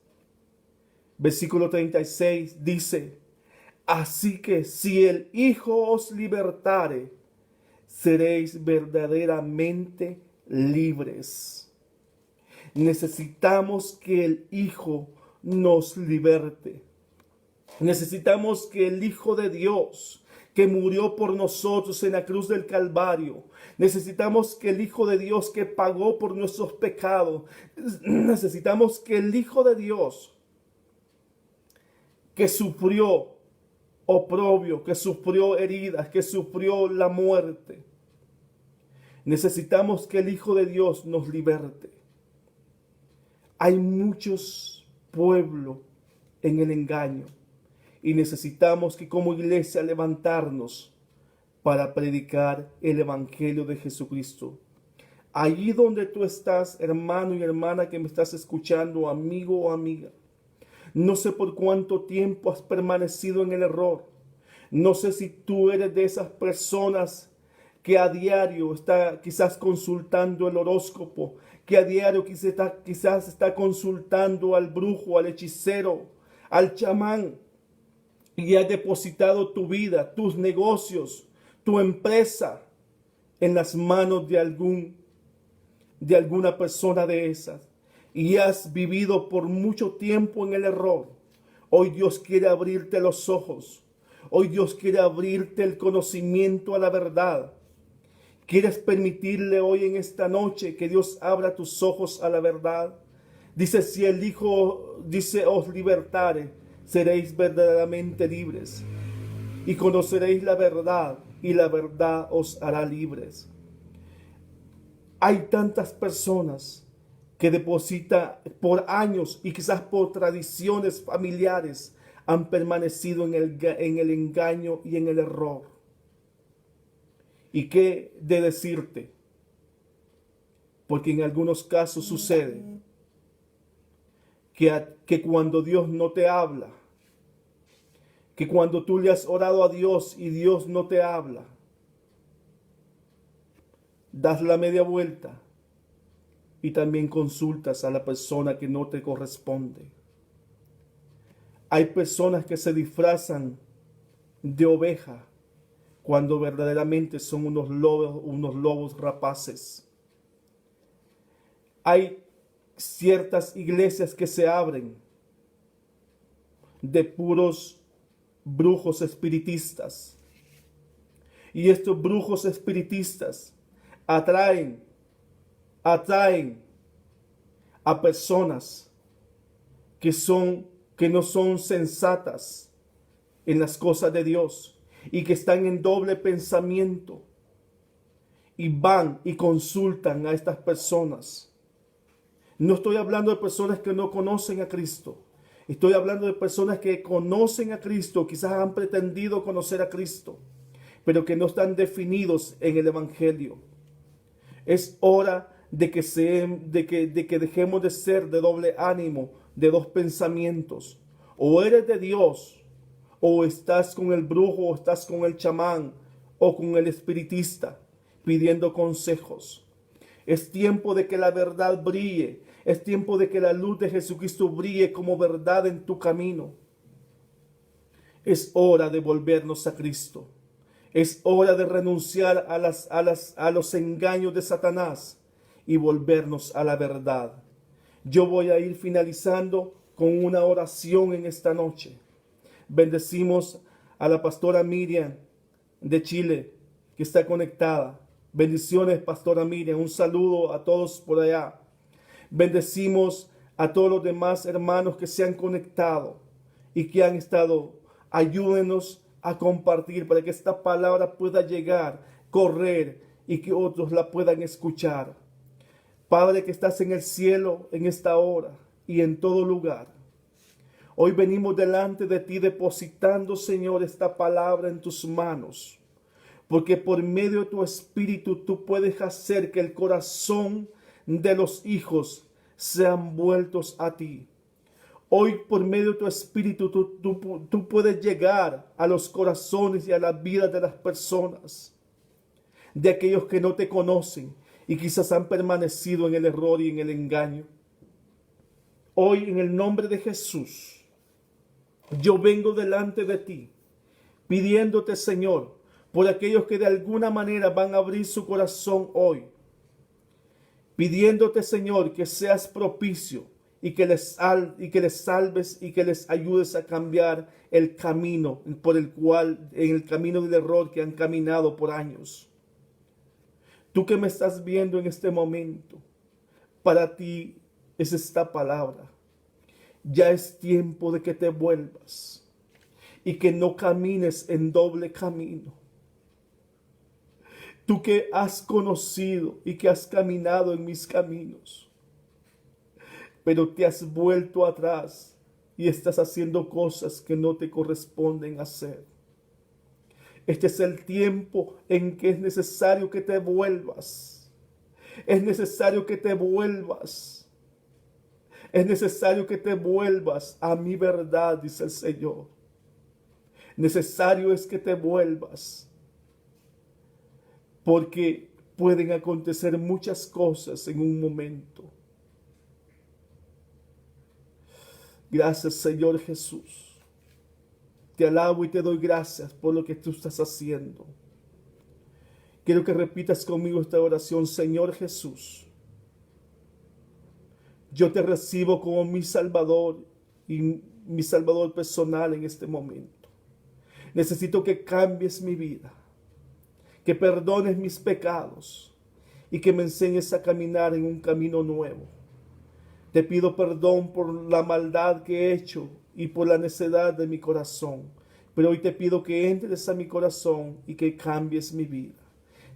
Versículo 36 dice, así que si el Hijo os libertare, seréis verdaderamente libres. Necesitamos que el Hijo nos liberte. Necesitamos que el Hijo de Dios, que murió por nosotros en la cruz del Calvario. Necesitamos que el Hijo de Dios que pagó por nuestros pecados. Necesitamos que el Hijo de Dios que sufrió oprobio, que sufrió heridas, que sufrió la muerte. Necesitamos que el Hijo de Dios nos liberte. Hay muchos pueblos en el engaño y necesitamos que como iglesia levantarnos para predicar el Evangelio de Jesucristo. Allí donde tú estás, hermano y hermana que me estás escuchando, amigo o amiga, no sé por cuánto tiempo has permanecido en el error. No sé si tú eres de esas personas que a diario está quizás consultando el horóscopo, que a diario quizás está consultando al brujo, al hechicero, al chamán, y has depositado tu vida, tus negocios, tu empresa en las manos de alguna persona de esas, y has vivido por mucho tiempo en el error. Hoy Dios quiere abrirte los ojos. Hoy Dios quiere abrirte el conocimiento a la verdad. ¿Quieres permitirle hoy en esta noche que Dios abra tus ojos a la verdad? Dice, si el Hijo, dice, os libertare, seréis verdaderamente libres. Y conoceréis la verdad, y la verdad os hará libres. Hay tantas personas que depositan por años y quizás por tradiciones familiares han permanecido en el engaño y en el error. ¿Y qué de decirte? Porque en algunos casos sucede que cuando Dios no te habla, que cuando tú le has orado a Dios y Dios no te habla, das la media vuelta y también consultas a la persona que no te corresponde. Hay personas que se disfrazan de oveja cuando verdaderamente son unos lobos rapaces. Hay ciertas iglesias que se abren de puros brujos espiritistas. Y estos brujos espiritistas atraen a personas que no son sensatas en las cosas de Dios y que están en doble pensamiento, y van y consultan a estas personas. No estoy hablando de personas que no conocen a Cristo. Estoy hablando de personas que conocen a Cristo, quizás han pretendido conocer a Cristo, pero que no están definidos en el Evangelio. Es hora de que dejemos de ser de doble ánimo, de dos pensamientos. O eres de Dios, o estás con el brujo, o estás con el chamán, o con el espiritista, pidiendo consejos. Es tiempo de que la verdad brille. Es tiempo de que la luz de Jesucristo brille como verdad en tu camino. Es hora de volvernos a Cristo. Es hora de renunciar a los engaños de Satanás y volvernos a la verdad. Yo voy a ir finalizando con una oración en esta noche. Bendecimos a la pastora Miriam de Chile, que está conectada. Bendiciones, pastora Miriam. Un saludo a todos por allá. Bendecimos a todos los demás hermanos que se han conectado y que han estado. Ayúdenos a compartir para que esta palabra pueda llegar, correr y que otros la puedan escuchar. Padre que estás en el cielo en esta hora y en todo lugar, hoy venimos delante de ti depositando, Señor, esta palabra en tus manos, porque por medio de tu Espíritu tú puedes hacer que el corazón de los hijos sean vueltos a ti. Hoy por medio de tu Espíritu tú puedes llegar a los corazones y a las vidas de las personas, de aquellos que no te conocen y quizás han permanecido en el error y en el engaño. Hoy en el nombre de Jesús, yo vengo delante de ti, pidiéndote, Señor, por aquellos que de alguna manera van a abrir su corazón hoy, pidiéndote, Señor, que seas propicio y que les salves y que les ayudes a cambiar el camino en el camino del error que han caminado por años. Tú que me estás viendo en este momento, para ti es esta palabra. Ya es tiempo de que te vuelvas y que no camines en doble camino. Tú que has conocido y que has caminado en mis caminos, pero te has vuelto atrás y estás haciendo cosas que no te corresponden hacer. Este es el tiempo en que es necesario que te vuelvas. Es necesario que te vuelvas. Es necesario que te vuelvas a mi verdad, dice el Señor. Necesario es que te vuelvas, porque pueden acontecer muchas cosas en un momento. Gracias, Señor Jesús. Te alabo y te doy gracias por lo que tú estás haciendo. Quiero que repitas conmigo esta oración. Señor Jesús, yo te recibo como mi Salvador y mi Salvador personal en este momento. Necesito que cambies mi vida, que perdones mis pecados y que me enseñes a caminar en un camino nuevo. Te pido perdón por la maldad que he hecho y por la necedad de mi corazón, pero hoy te pido que entres a mi corazón y que cambies mi vida.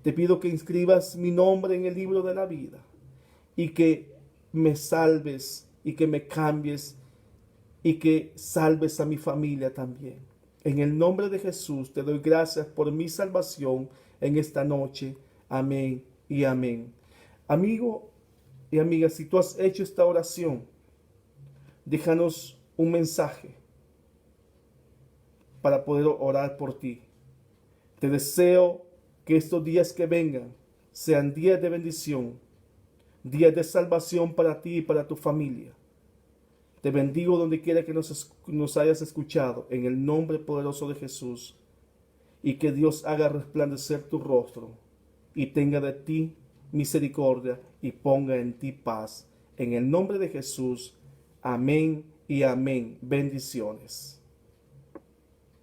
Te pido que inscribas mi nombre en el libro de la vida y que me salves y que me cambies y que salves a mi familia también. En el nombre de Jesús te doy gracias por mi salvación en esta noche. Amén y amén. Amigo y amiga, si tú has hecho esta oración, déjanos un mensaje para poder orar por ti. Te deseo que estos días que vengan sean días de bendición, días de salvación para ti y para tu familia. Te bendigo donde quiera que nos hayas escuchado, en el nombre poderoso de Jesús, y que Dios haga resplandecer tu rostro y tenga de ti misericordia y ponga en ti paz. En el nombre de Jesús, amén y amén. Bendiciones.